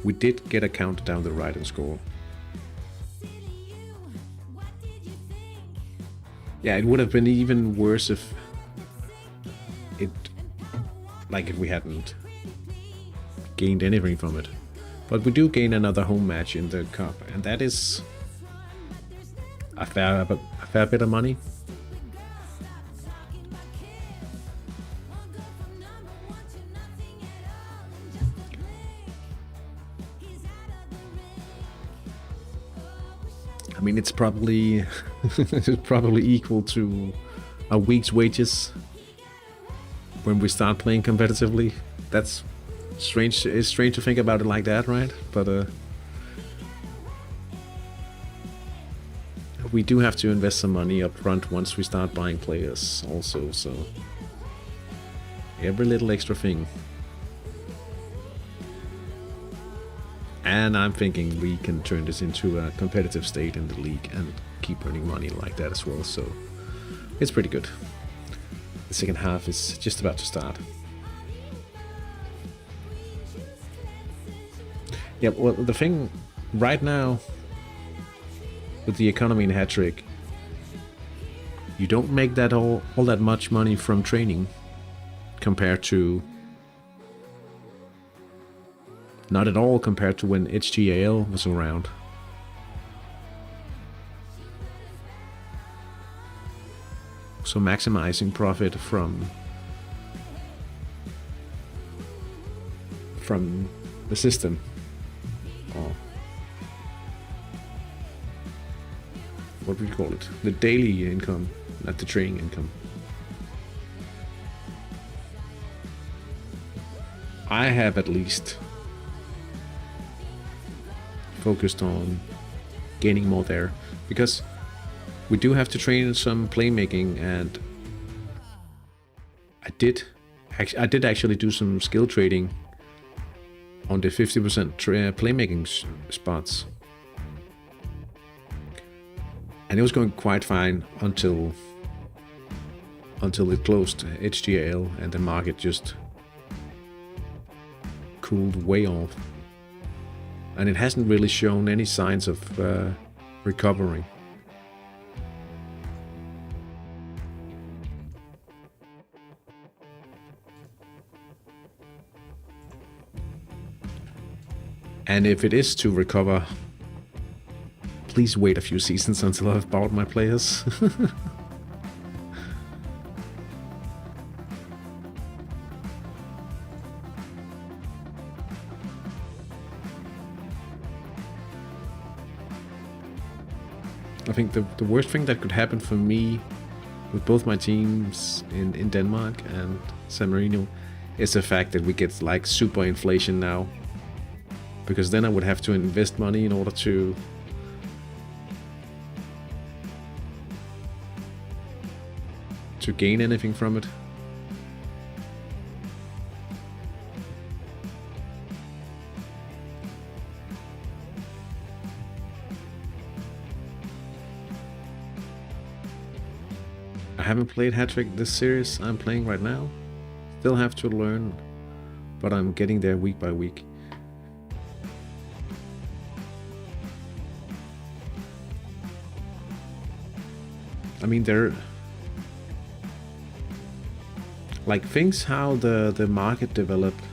we did get a counter down the right and score. Yeah, it would have been even worse if we hadn't gained anything from it. But we do gain another home match in the cup, and that is a fair bit of money. I mean, it's probably it's probably equal to a week's wages when we start playing competitively. That's strange. It's strange to think about it like that, right? But we do have to invest some money up front once we start buying players also, so every little extra thing. And I'm thinking we can turn this into a competitive state in the league and keep earning money like that as well, so it's pretty good. The second half is just about to start. Yeah, well, the thing right now with the economy in Hattrick, you don't make that all that much money from training compared to... not at all compared to when HGAL was around. So maximizing profit from the system. Oh. What would you call it? The daily income, not the training income. I have at least focused on gaining more there, because we do have to train some playmaking, and I did actually do some skill trading on the 50% playmaking spots. And it was going quite fine until it closed HGAL and the market just cooled way off. And it hasn't really shown any signs of recovering. And if it is to recover, please wait a few seasons until I've bought my players. I think the worst thing that could happen for me with both my teams in Denmark and San Marino is the fact that we get like super inflation now. because then I would have to invest money in order to gain anything from it. I haven't played Hattrick this series I'm playing right now. Still have to learn, but I'm getting there week by week. I mean, they're like things how the market developed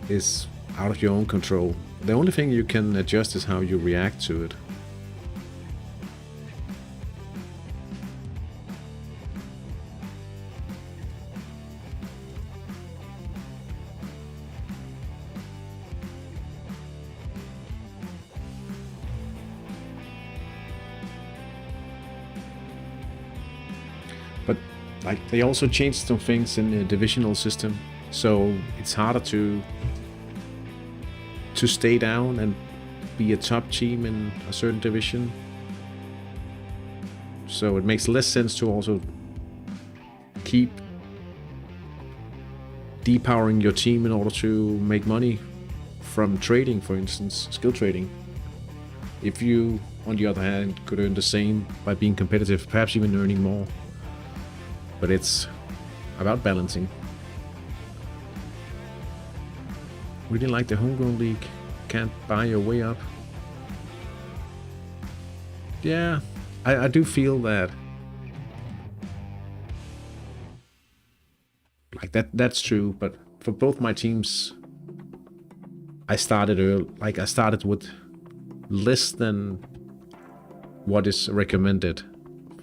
is out of your own control. The only thing you can adjust is how you react to it. But like they also changed some things in the divisional system, so it's harder to stay down and be a top team in a certain division. So it makes less sense to also keep depowering your team in order to make money from trading, for instance, skill trading. If you, on the other hand, could earn the same by being competitive, perhaps even earning more. But it's about balancing. Really like the homegrown league. Can't buy your way up. Yeah, I do feel that. Like that's true, but for both my teams, I started early. Like I started with less than what is recommended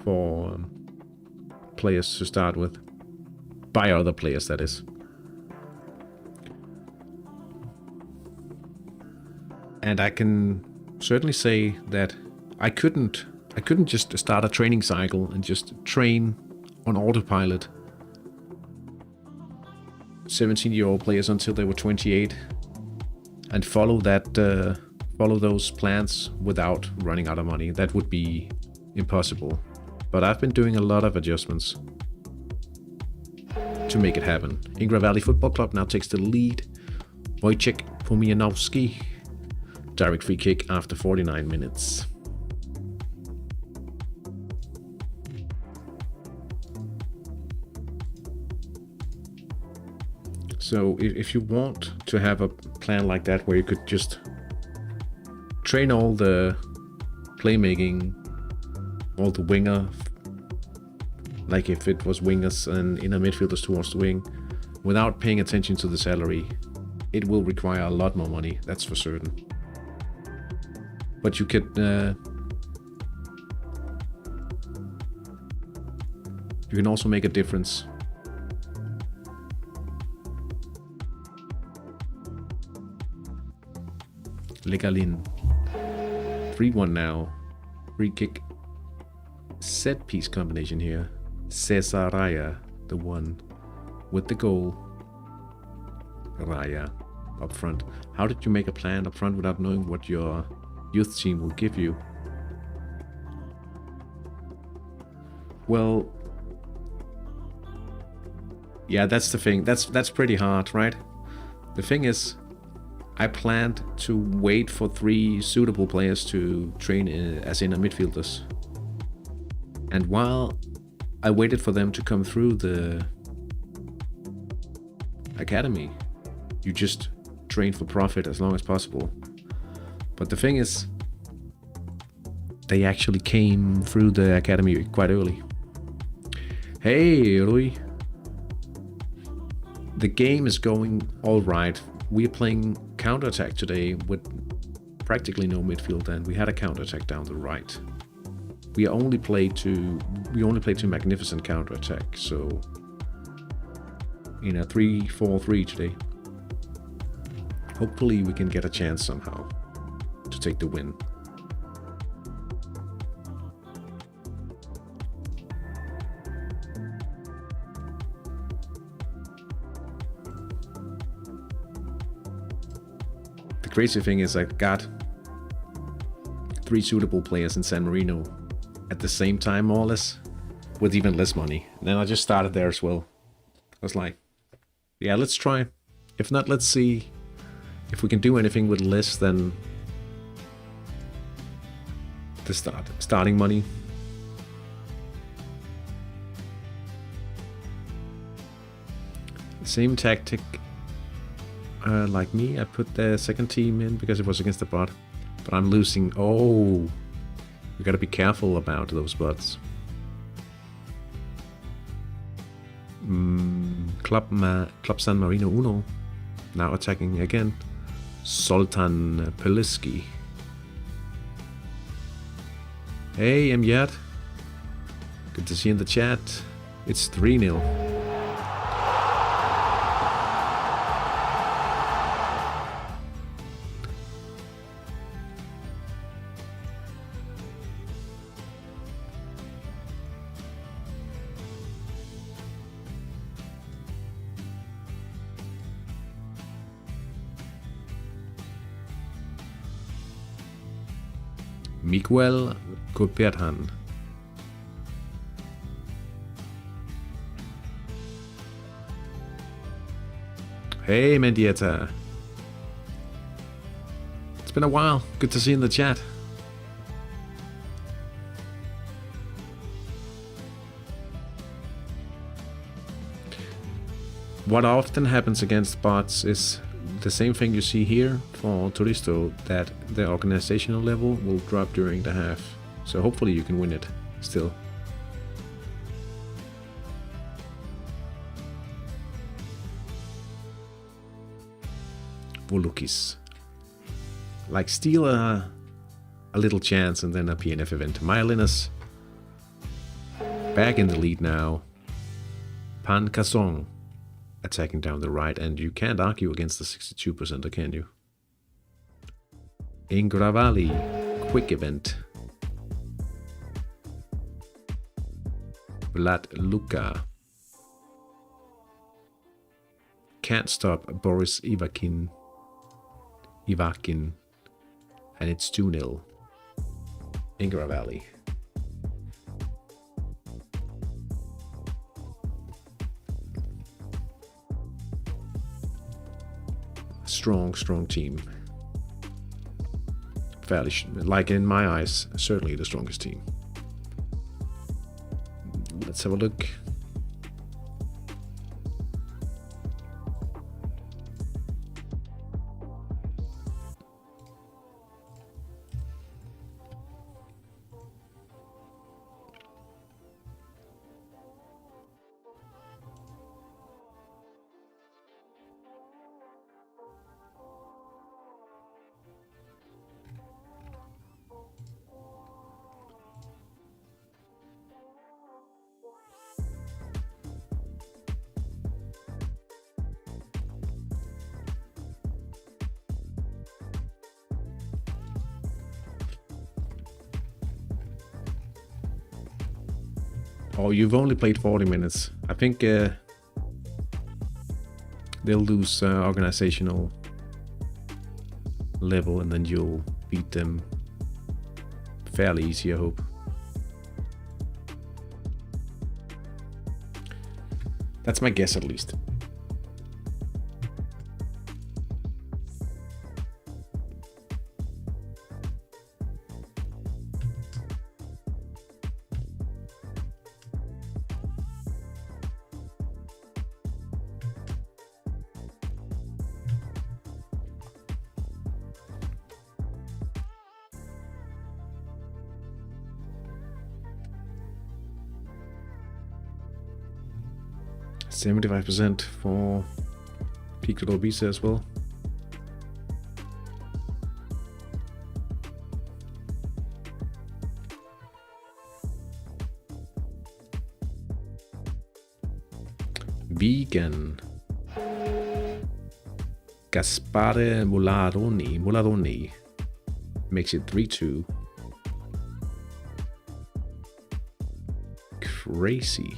for players to start with, by other players, that is. And I can certainly say that I couldn't just start a training cycle and just train on autopilot 17-year-old players until they were 28 and follow those plans without running out of money. That would be impossible. But I've been doing a lot of adjustments to make it happen. Ingra Valley Football Club now takes the lead. Wojciech Pomianowski, direct free kick after 49 minutes. So if you want to have a plan like that where you could just train all the playmaking, all the winger, like if it was wingers and inner midfielders towards the wing, without paying attention to the salary, it will require a lot more money, that's for certain. But you could you can also make a difference. Legalin, 3-1 now. Free kick, set piece combination here. Cesar Raya, the one with the goal. Raya up front. How did you make a plan up front without knowing what your youth team will give you? Well, yeah, that's the thing. That's pretty hard, right? The thing is, I planned to wait for 3 suitable players to train as inner midfielders. And while I waited for them to come through the academy, you just train for profit as long as possible. But the thing is, they actually came through the academy quite early. Hey, Rui. The game is going all right. We're playing counter-attack today with practically no midfield, and we had a counter-attack down the right. We only played two magnificent counter-attack, so in a 3-4-3 today. Hopefully we can get a chance somehow to take the win. crazy thing is I got 3 suitable players in San Marino at the same time, more or less, with even less money. And then I just started there as well. I was like, yeah, let's try. If not, let's see if we can do anything with less than the starting money. Same tactic like me. I put the second team in because it was against the bot. But I'm losing. Oh, we gotta be careful about those bots. Club San Marino Uno. Now attacking again. Sultan Peliski. Hey, Emyat. Good to see you in the chat. It's 3-0. Miguel Coperhan. Hey, Mendieta. It's been a while. Good to see you in the chat. What often happens against bots is the same thing you see here for Turisto, that the organizational level will drop during the half. So hopefully you can win it still. Volukis. Like steal a little chance and then a PNF event. Myelinus back in the lead now. Pan Kasong attacking down the right, and you can't argue against the 62%, can you? Ingravali, quick event. Vlad Luka. Can't stop Boris Ivakin. And it's 2-0. Ingravali. Strong team. Fairly, like in my eyes, certainly the strongest team. Let's have a look. Oh, you've only played 40 minutes. I think they'll lose organizational level and then you'll beat them fairly easy, I hope. That's my guess, at least. $75% for Peak to Visa as well. Vegan. Gaspare Mularoni makes it 3-2. Crazy.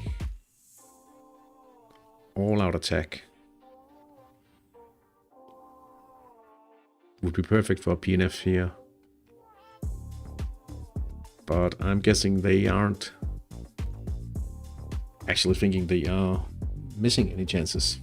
All out attack. would be perfect for PNF here. But I'm guessing they aren't actually thinking they are missing any chances.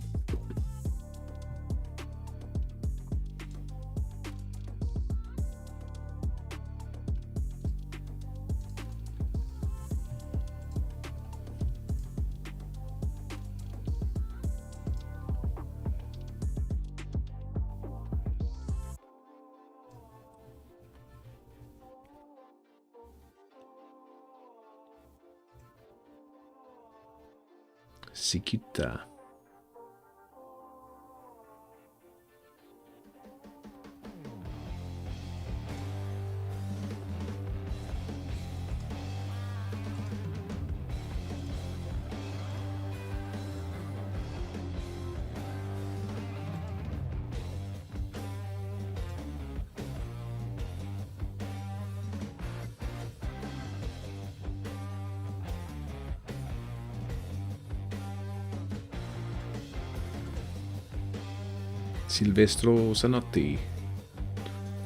Sikita. Silvestro Zanotti,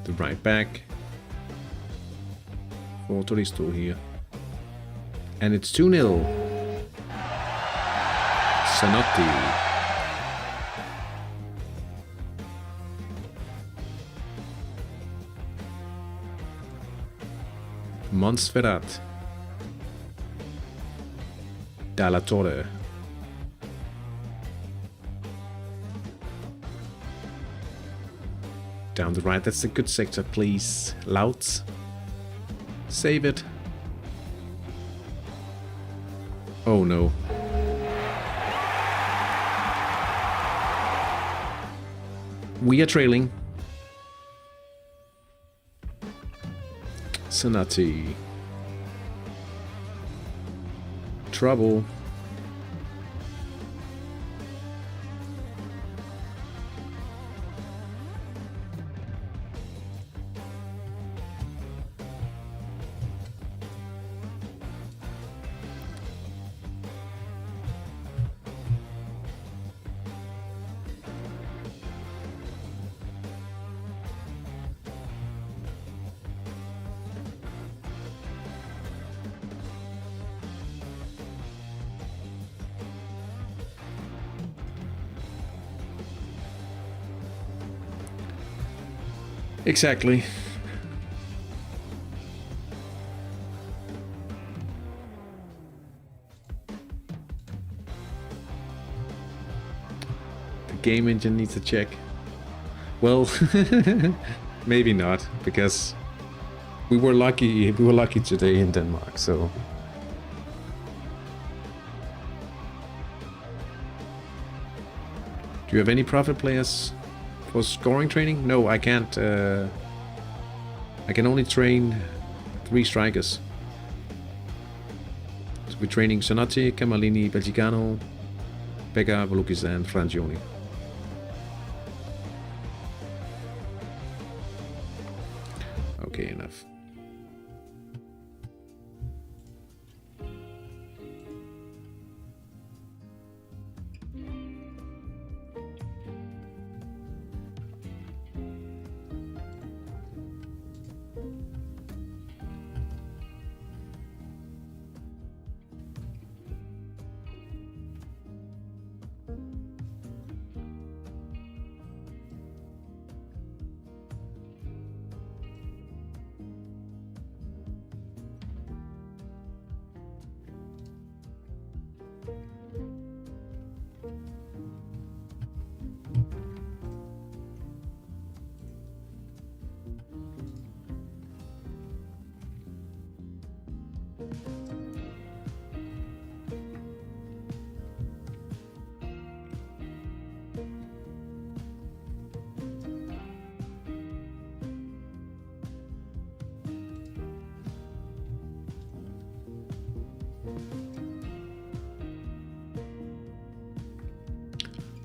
the right back for Turisto here. And it's 2-0. Zanotti. Montserrat. Dalla Torre. Down the right, that's a good sector, please. Louts. Save it. Oh no. We are trailing. Zanotti. Trouble. Exactly. The game engine needs a check. Well, maybe not, because we were lucky today in Denmark, so do you have any profit players for scoring training? No, I can't. I can only train 3 strikers. So we're training Zanotti, Camalini, Belgicano, Becker, Volukis, and Frangioni. Okay, enough.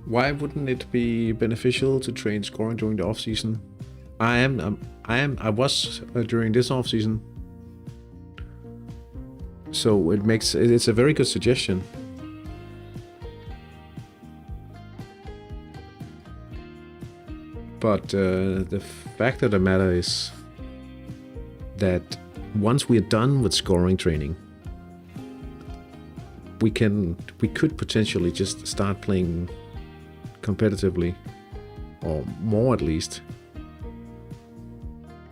Why wouldn't it be beneficial to train scoring during the off season? I was during this off season, so it's a very good suggestion. But the fact of the matter is that once we're done with scoring training, we could potentially just start playing competitively, or more at least.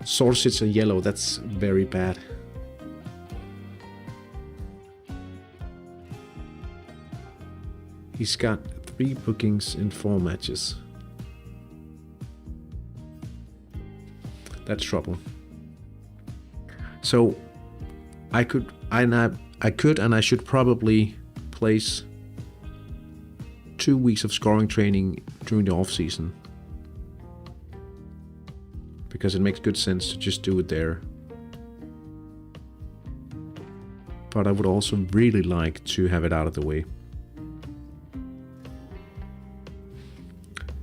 Sausage and yellow, that's very bad. He's got 3 bookings in 4 matches. That's trouble. So I could and I should probably place 2 weeks of scoring training during the off season, because it makes good sense to just do it there. But I would also really like to have it out of the way.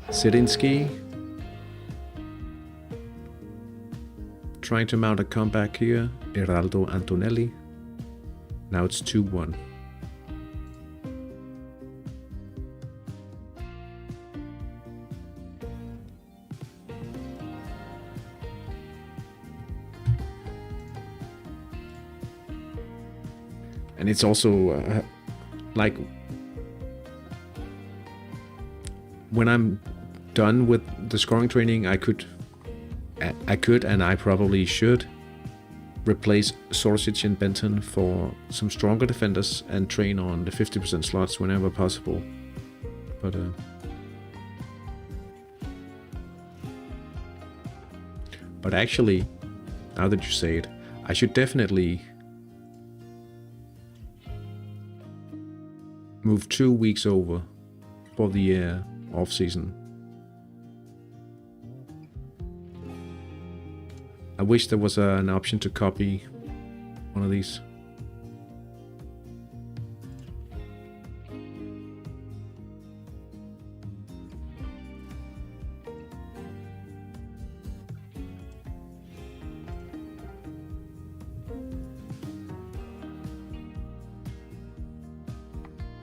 Zelinsky trying to mount a comeback here. Eraldo Antonelli. Now it's 2-1. And it's also like when I'm done with the scoring training, I could and I probably should replace Sorsic and Benton for some stronger defenders and train on the 50% slots whenever possible. But actually, now that you say it, I should definitely move 2 weeks over for the off season. I wish there was an option to copy one of these.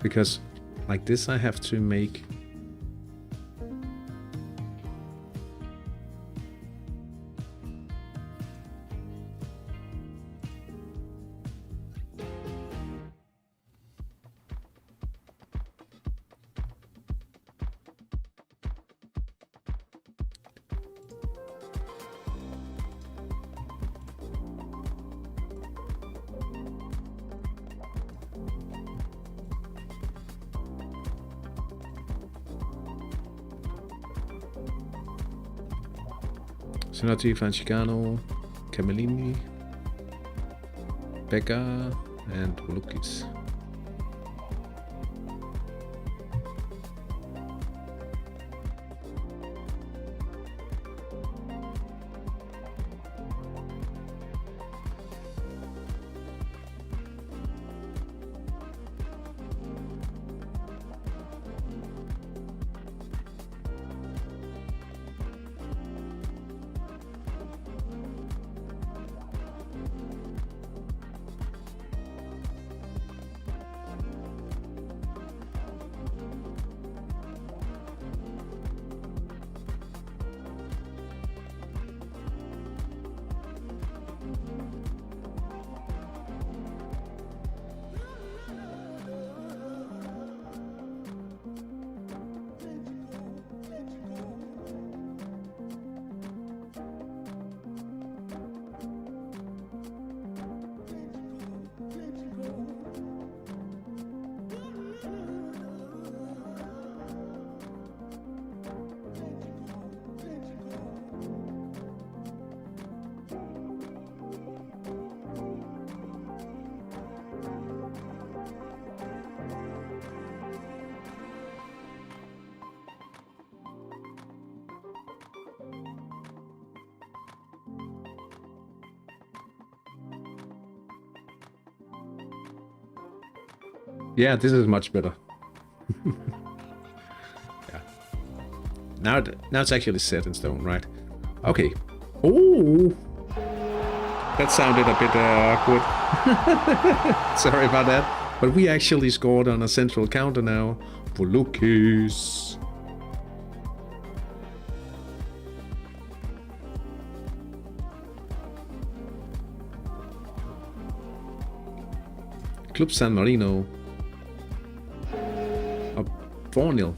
Because like this I have to make Zanotti, Francescano, Camellini, Becca, and Volukis. Yeah, this is much better. Yeah. Now it's actually set in stone, right? Okay. Oh, that sounded a bit awkward. Sorry about that. But we actually scored on a central counter now. Volukis. Club San Marino up 4-0.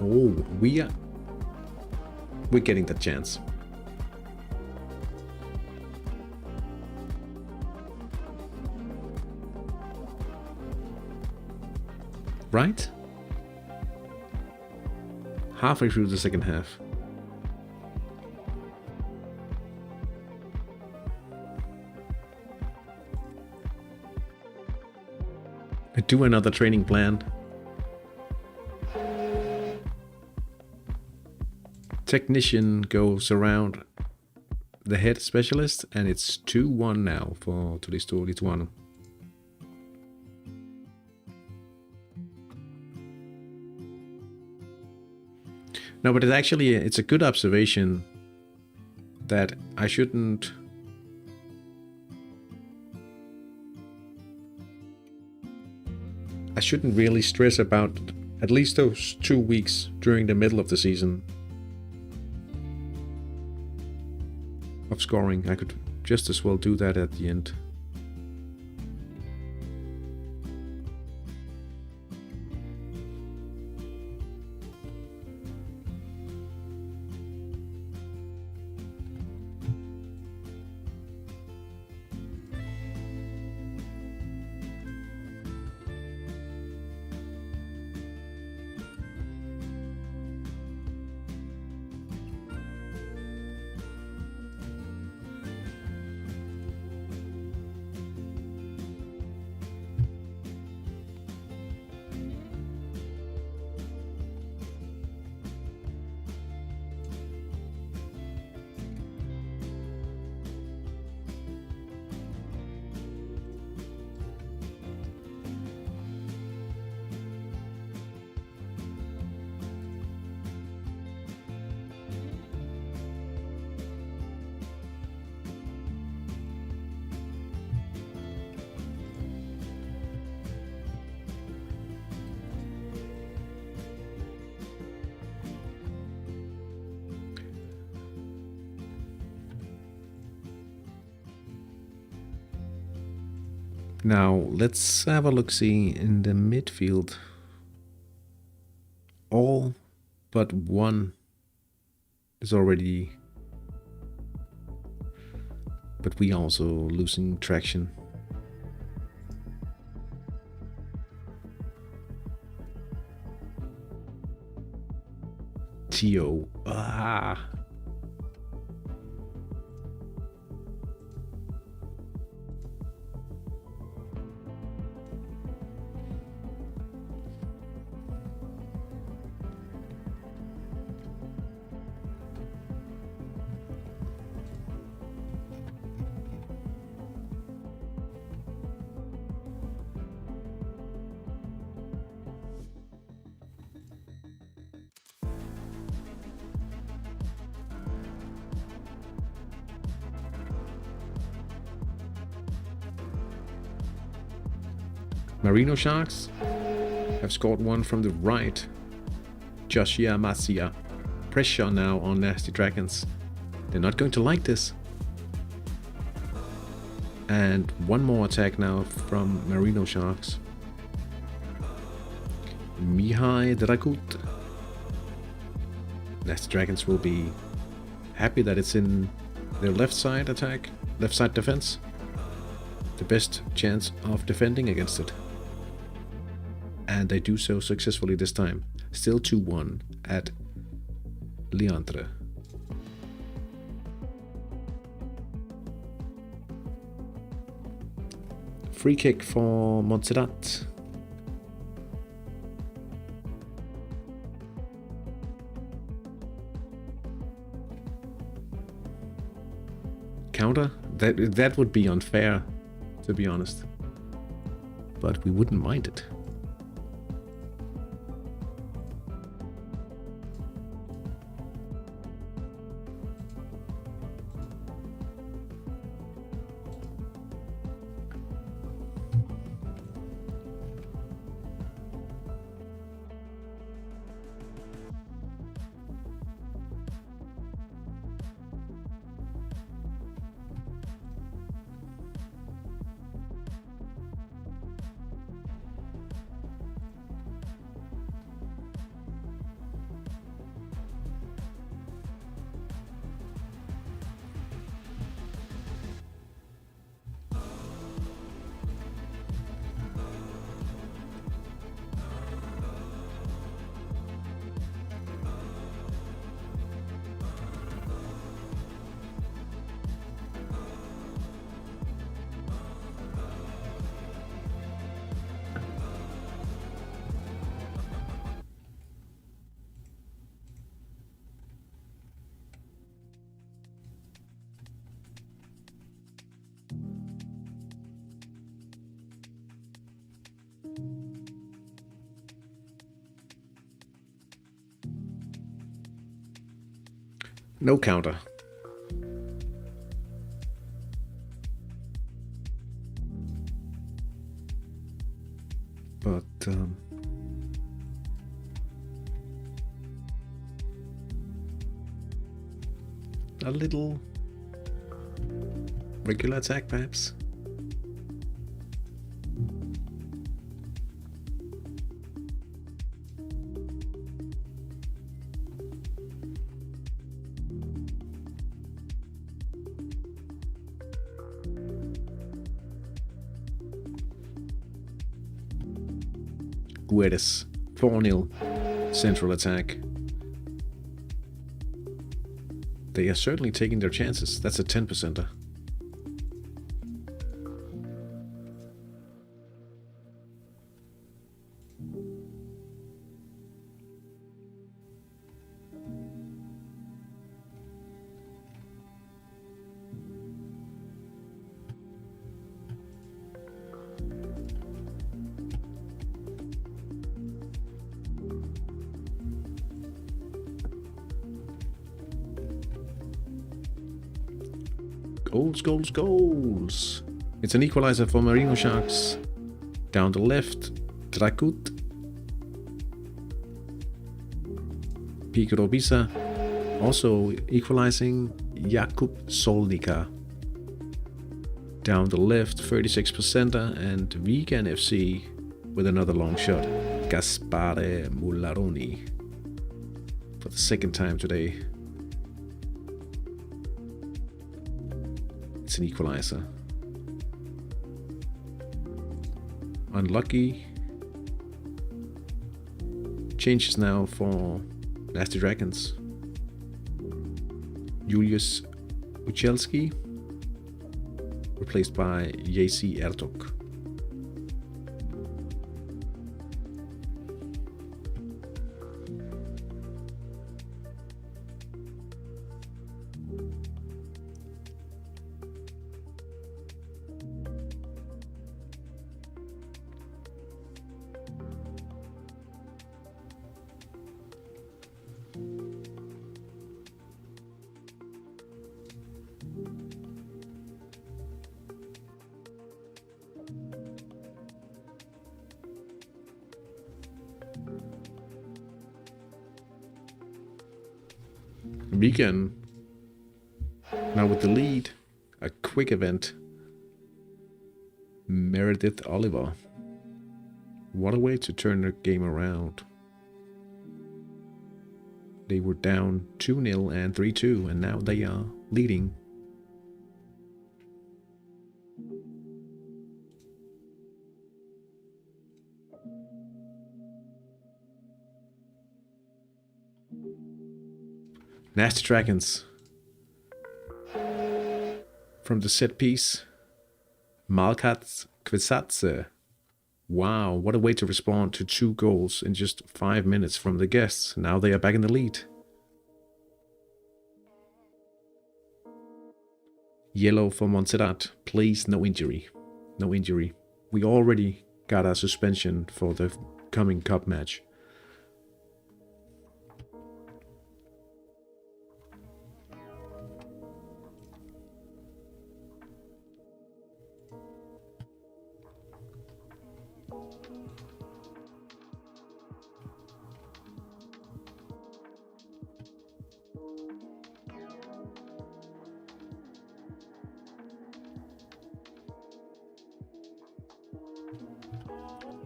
Oh, we're getting that chance. Right? Halfway through the second half. I do another training plan. Technician goes around the head specialist, and it's 2-1 now for Turisto Lituano. No, but it's a good observation that I shouldn't really stress about at least those 2 weeks during the middle of the season of scoring. I could just as well do that at the end. Now, let's have a look-see in the midfield. All but one is already... But we also losing traction. Tio. Ah! Marino Sharks have scored one from the right. Joshua Masia. Pressure now on Nasty Dragons. They're not going to like this. And one more attack now from Marino Sharks. Mihai Dragut. Nasty Dragons will be happy that it's in their left side attack, left side defense. The best chance of defending against it. And they do so successfully this time. Still 2-1 at Leandre. Free kick for Montserrat. Counter? That would be unfair, to be honest. But we wouldn't mind it. No counter. But a little regular attack, perhaps. Guedes, 4-0 central attack. They are certainly taking their chances. That's a 10%er. Goals, goals, goals. It's an equalizer for Marino Sharks. Down the left, Drakut. Pikrobisa. Also equalizing, Jakub Solnika. Down the left, 36%er, and Vegan FC with another long shot. Gaspare Mularoni. For the second time today. It's an equalizer. Unlucky. Changes now for Nasty Dragons. Julius Uchelski replaced by JC Ertok. Vegan now with the lead. A quick event. Meredith Oliver. What a way to turn the game around. They were down 2-0 and 3-2, and now they are leading. Nasty Dragons. From the set piece, Malkat Kvisatse. Wow, what a way to respond to 2 goals in just 5 minutes from the guests. Now they are back in the lead. Yellow for Montserrat. Please, no injury. No injury. We already got a suspension for the coming cup match.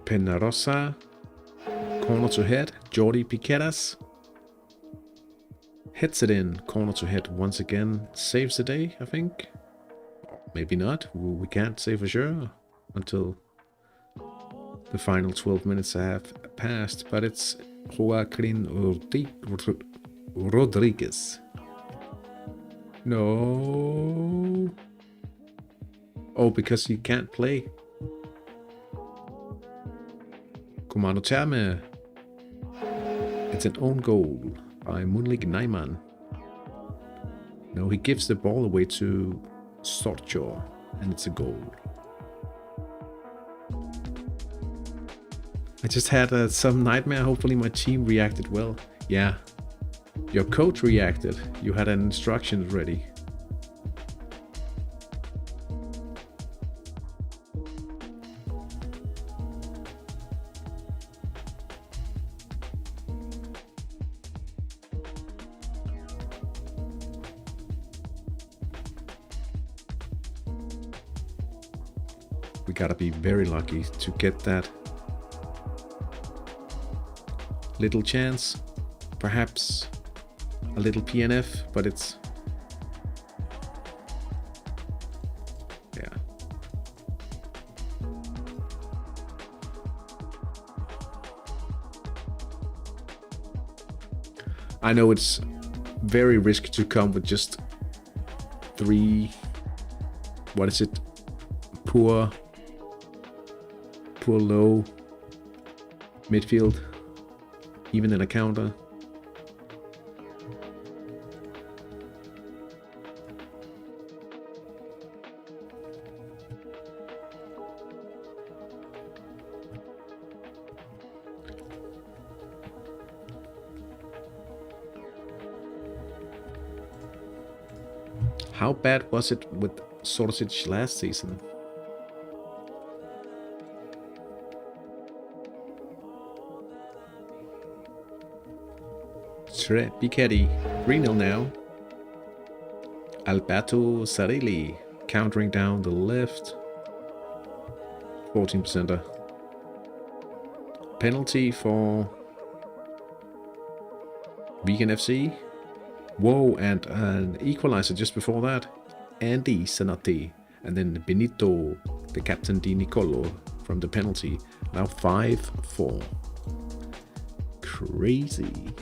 Penarosa, corner to head, Jordi Piqueras hits it in, corner to head once again, saves the day, I think. Maybe not, we can't say for sure until the final 12 minutes have passed, but it's Joaquin Rodriguez. No. Oh, because he can't play. Comando Terme. It's an own goal by Munlik Naiman. No, he gives the ball away to Sorcho, and it's a goal. I just had some nightmare. Hopefully my team reacted well. Yeah, Your coach reacted. You had an instructions ready. We gotta be very lucky to get that little chance. Perhaps a little PNF, but it's... yeah. I know it's very risky to come with just 3... what is it? Poor low midfield, even in a counter. How bad was it with Sausage last season? Bicchetti, 3-0 now. Alberto Sarilli countering down the left. 14%er. Penalty for Vegan FC. Whoa, and an equalizer just before that. Andy Zanotti. And then Benito, the captain Di Nicolo from the penalty. Now 5-4. Crazy.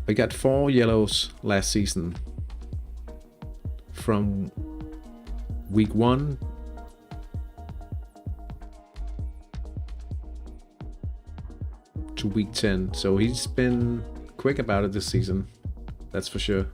We got 4 yellows last season. From week 1 to week 10. So he's been quick about it this season. That's for sure.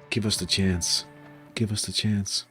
Give us the chance. Give us the chance.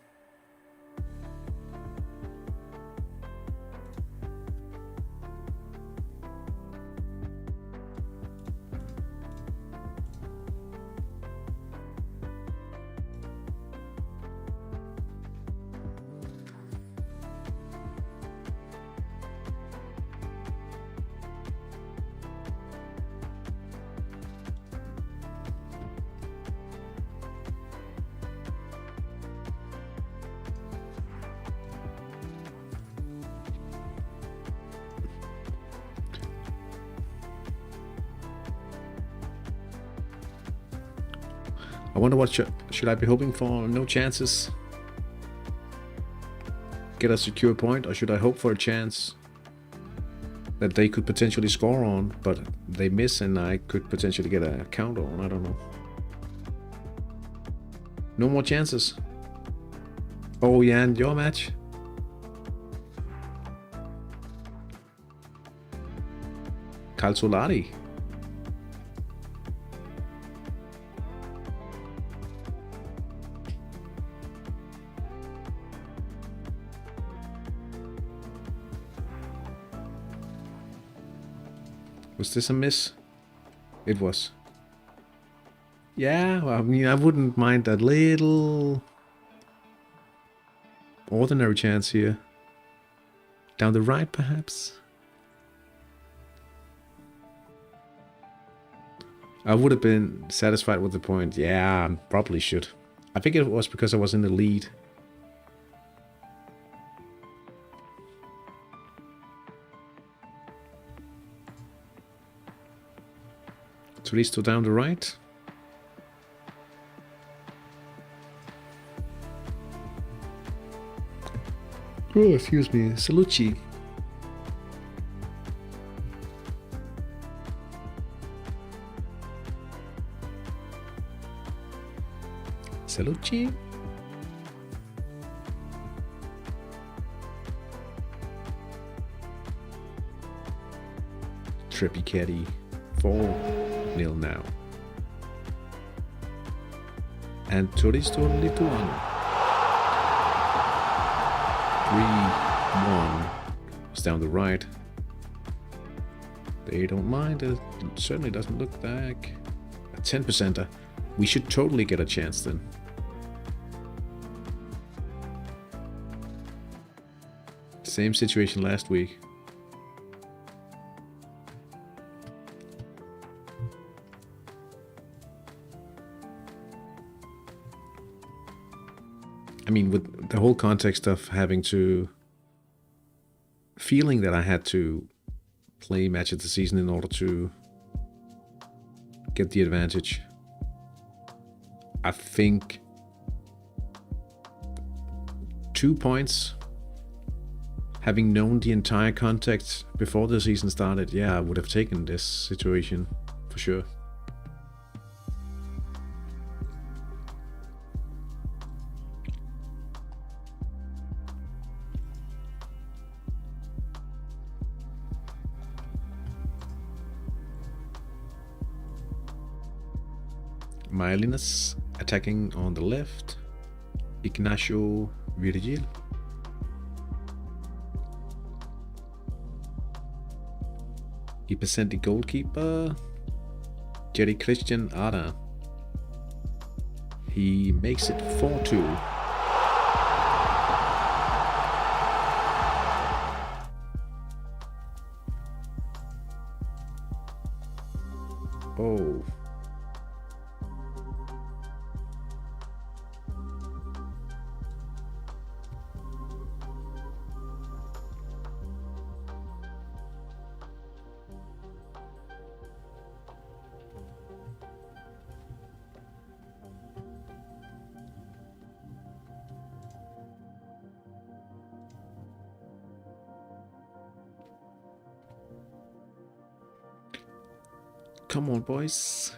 I wonder what should I be hoping for? No chances. Get a secure point, or should I hope for a chance that they could potentially score on, but they miss and I could potentially get a counter on? I don't know. No more chances. Oh yeah, and your match? Calzolari. Was this a miss? It was. Yeah, well, I mean, I wouldn't mind that little ordinary chance here. Down the right, perhaps? I would have been satisfied with the point. Yeah, I probably should. I think it was because I was in the lead. Turisto down the right. Oh, excuse me. Salucci. Salucci. Trippy Caddy. 4-0 now. And Turisto Lituano. 3-1. It's down the right. They don't mind. It certainly doesn't look like a 10%er. We should totally get a chance then. Same situation last week. I mean, with the whole context of having to... feeling that I had to play match of the season in order to get the advantage. I think 2 points, having known the entire context before the season started, yeah, I would have taken this situation for sure. Mylinus attacking on the left. Ignacio Virgil. Ipesenti goalkeeper. Jerry Christian Ada. He makes it 4-2. Oh. Come on, boys.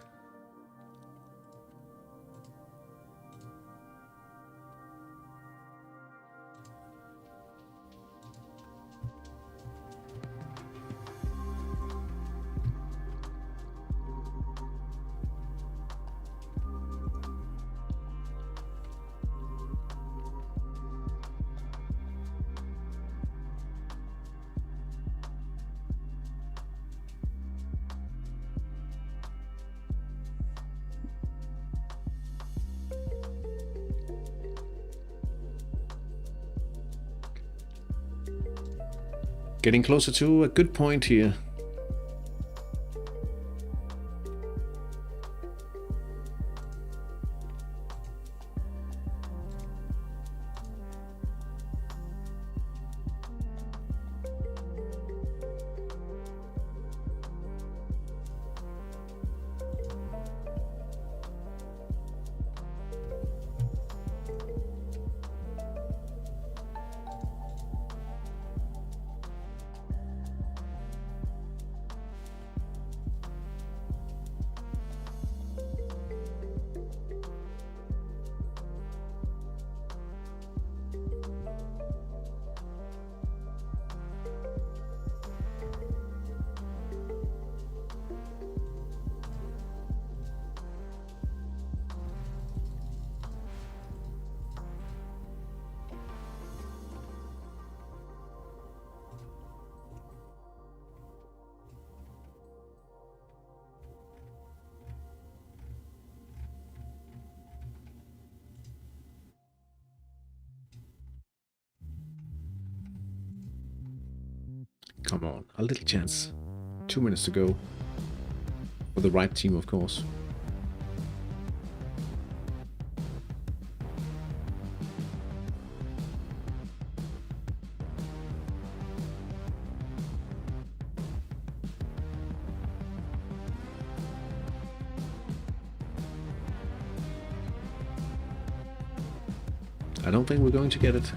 Getting closer to a good point here. Come on, a little chance. 2 minutes to go. For the right team, of course. I don't think we're going to get it.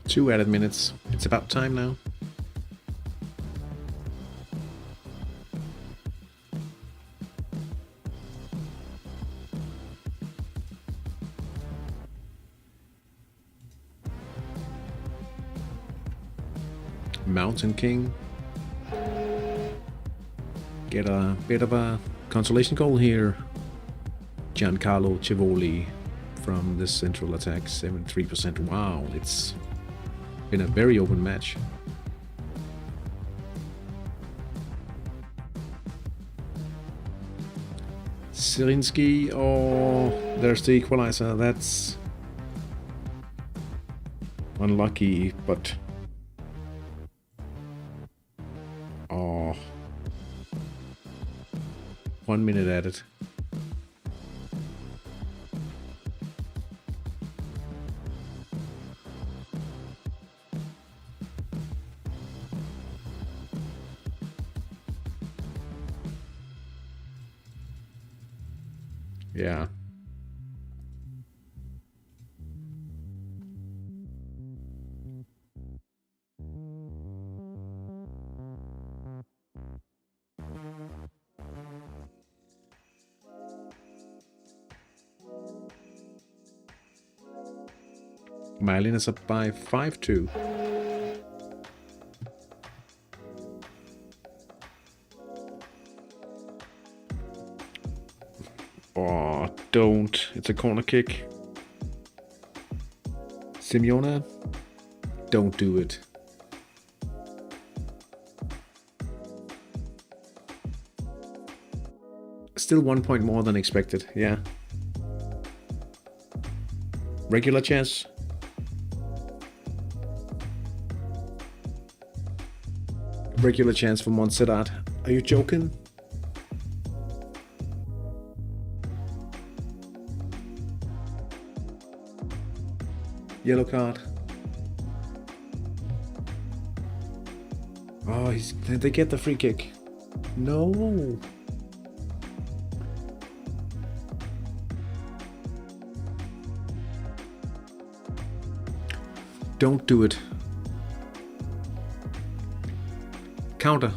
Two added minutes. It's about time now. Mountain King. Get a bit of a consolation goal here. Giancarlo Civoli from the central attack, 73%. Wow, it's been a very open match. Zielinski, oh, there's the equalizer. That's unlucky, but oh, 1 minute added. Yeah. Mylin is up by 5-2. Oh, don't. It's a corner kick. Simeone, don't do it. Still 1 point more than expected, yeah. Regular chance. Regular chance for Montserrat. Are you joking? Yellow card. Oh, they get the free kick. No. Don't do it. Counter.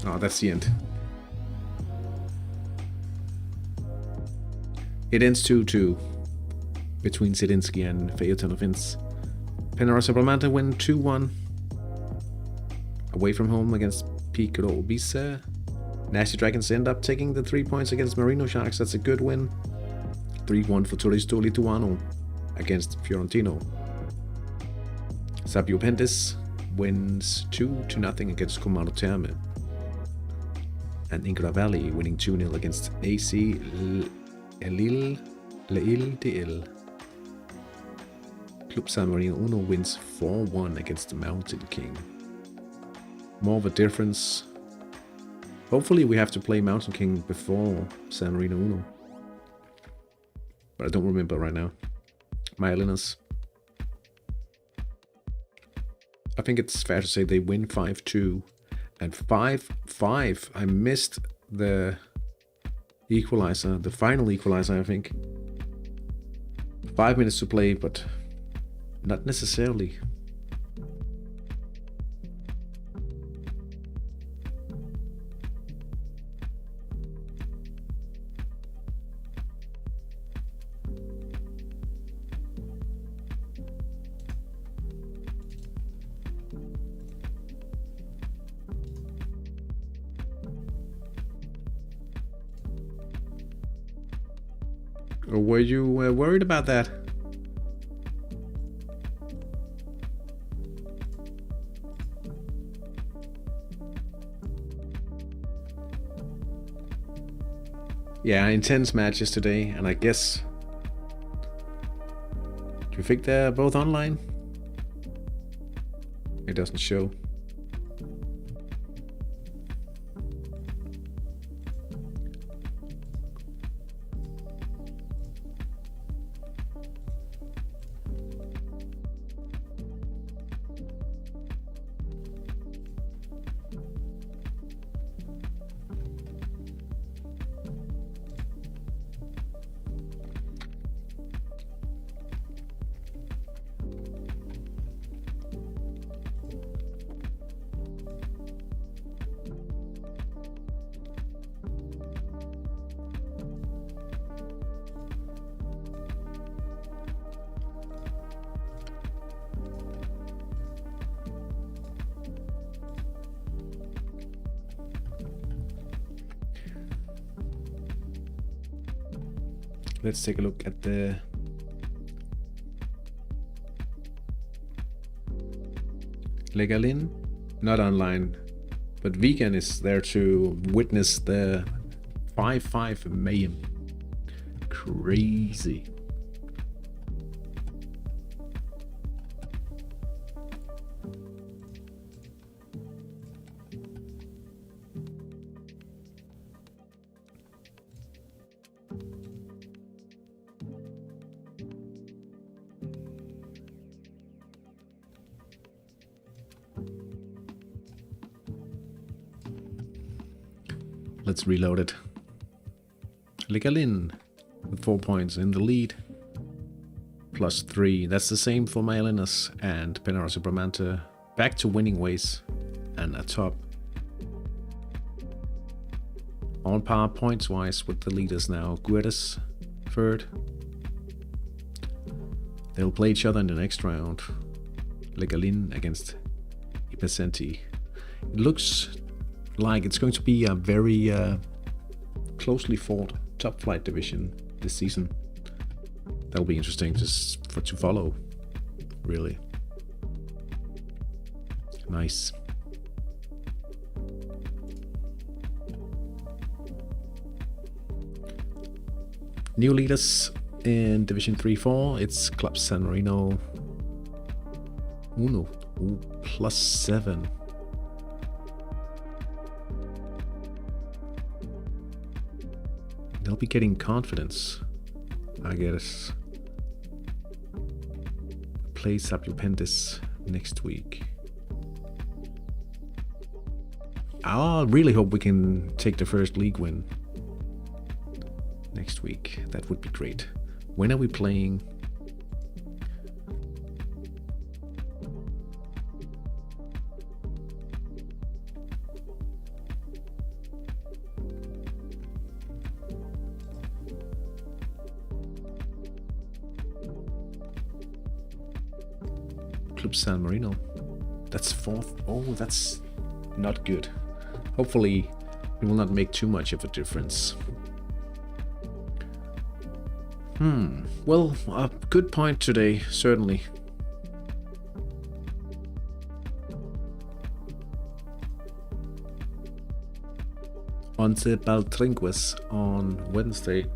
Oh, that's the end. It ends 2-2 between Zielinski and Feyenoord's. Penarrosa Bramante win 2-1 away from home against Piccolo Bise. Nasty Dragons end up taking the 3 points against Marino Sharks. That's a good win. 3-1 for Turisto Lituano against Fiorentino. Sabio Pendes wins 2-0 against Comando Terme. And Ingra Valley winning 2-0 against AC Leil DL. Club San Marino Uno wins 4-1 against the Mountain King. More of a difference. Hopefully we have to play Mountain King before San Marino Uno. But I don't remember right now. Myelinas. I think it's fair to say they win 5-2 and 5-5. I missed the equalizer, the final equalizer, I think. 5 minutes to play, but not necessarily. Or were you worried about that? Yeah, intense matches today, and I guess... Do you think they're both online? It doesn't show. Let's take a look at the Legalin, not online, but Vegan is there to witness the 5-5 mayhem. Crazy. Let's reload it. Legalin with 4 points in the lead. +3. That's the same for Maelinas and Penarossi Bramante. Back to winning ways and atop. On par points wise with the leaders now. Guedes third. They'll play each other in the next round. Legalin against Ipesenti. It looks like it's going to be a very closely fought top flight division this season. That'll be interesting to follow, really. Nice. New leaders in Division 3-4. It's Club San Marino Uno. Ooh, +7. They'll be getting confidence, I guess. Play Sapiopendis next week. I really hope we can take the first league win next week. That would be great. When are we playing? Club San Marino. That's 4th. Oh, that's not good. Hopefully it will not make too much of a difference. Well, a good point today, certainly. Once Baltrinques on Wednesday.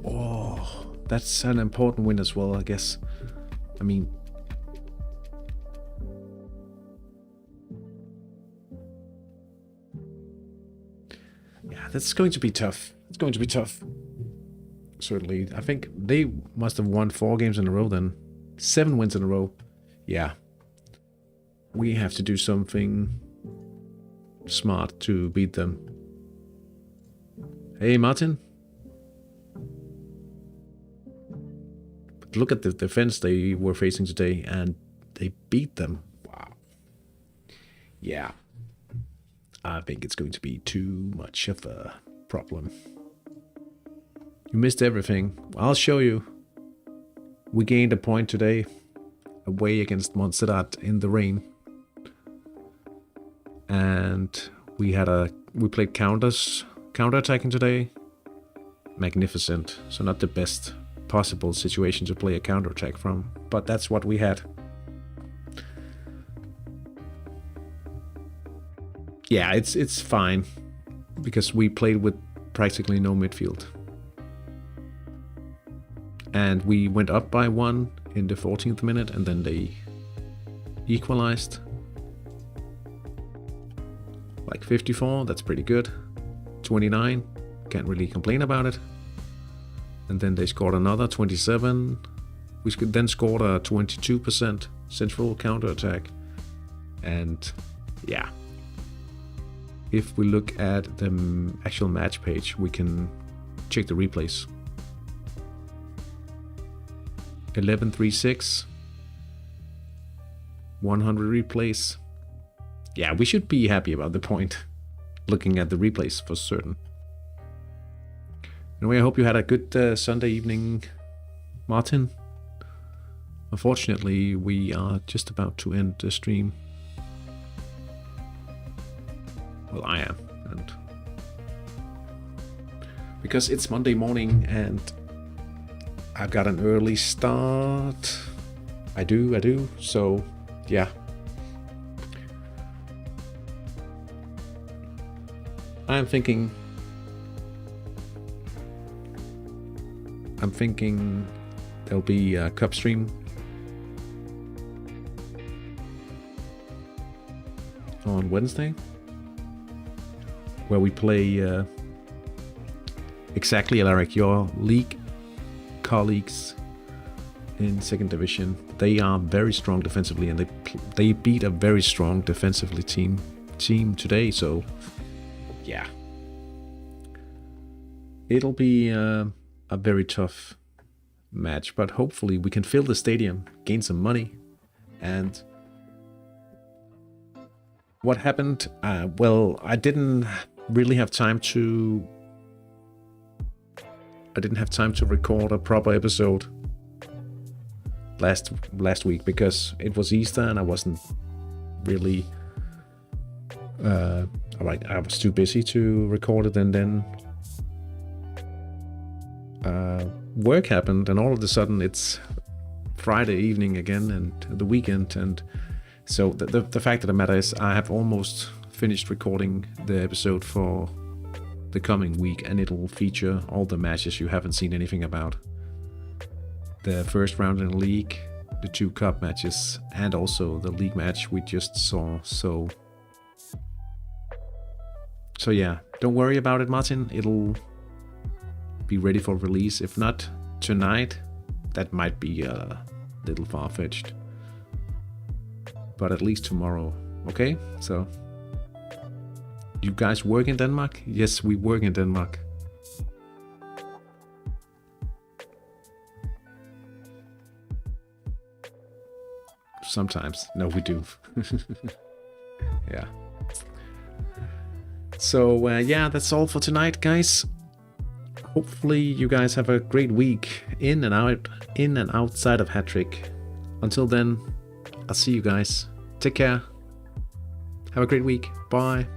Oh, that's an important win as well, I guess. I mean, yeah, that's going to be tough. It's going to be tough. Certainly. I think they must have won 4 games in a row then. 7 wins in a row. Yeah. We have to do something smart to beat them. Hey, Martin. But look at the defense they were facing today, and they beat them. Wow. Yeah. I think it's going to be too much of a problem. You missed everything. I'll show you. We gained a point today away against Montserrat in the rain. and we played counter-attacking today. Magnificent. So not the best possible situation to play a counter-attack from, but that's what we had. Yeah, it's fine, because we played with practically no midfield. And we went up by 1 in the 14th minute, and then they equalized. Like 54, that's pretty good. 29, can't really complain about it. And then they scored another 27. We then scored a 22% central counter-attack. And yeah, if we look at the actual match page, we can check the replays. 11-3-6, 100 replays. Yeah, we should be happy about the point, looking at the replays for certain. Anyway, I hope you had a good Sunday evening, Martin. Unfortunately, we are just about to end the stream. Well, I am, and because it's Monday morning and I've got an early start. I do. So, yeah. I'm thinking there'll be a cup stream on Wednesday, where we play exactly like your league colleagues in second division. They are very strong defensively, and they beat a very strong defensively team today. So yeah, it'll be a very tough match, but hopefully we can fill the stadium, gain some money. And what happened? Well, I didn't have time to record a proper episode last week because it was Easter and I wasn't really I was too busy to record it, and then work happened, and all of a sudden it's Friday evening again and the weekend, and so the fact of the matter is I have almost finished recording the episode for the coming week, and it'll feature all the matches you haven't seen anything about. The first round in the league, the 2 cup matches, and also the league match we just saw. So yeah, don't worry about it, Martin. It'll be ready for release. If not tonight, that might be a little far-fetched, but at least tomorrow. Okay, so you guys work in Denmark? Yes, we work in Denmark. Sometimes. No, we do. Yeah. So yeah, that's all for tonight, guys. Hopefully you guys have a great week in and outside of Hattrick. Until then, I'll see you guys. Take care. Have a great week. Bye.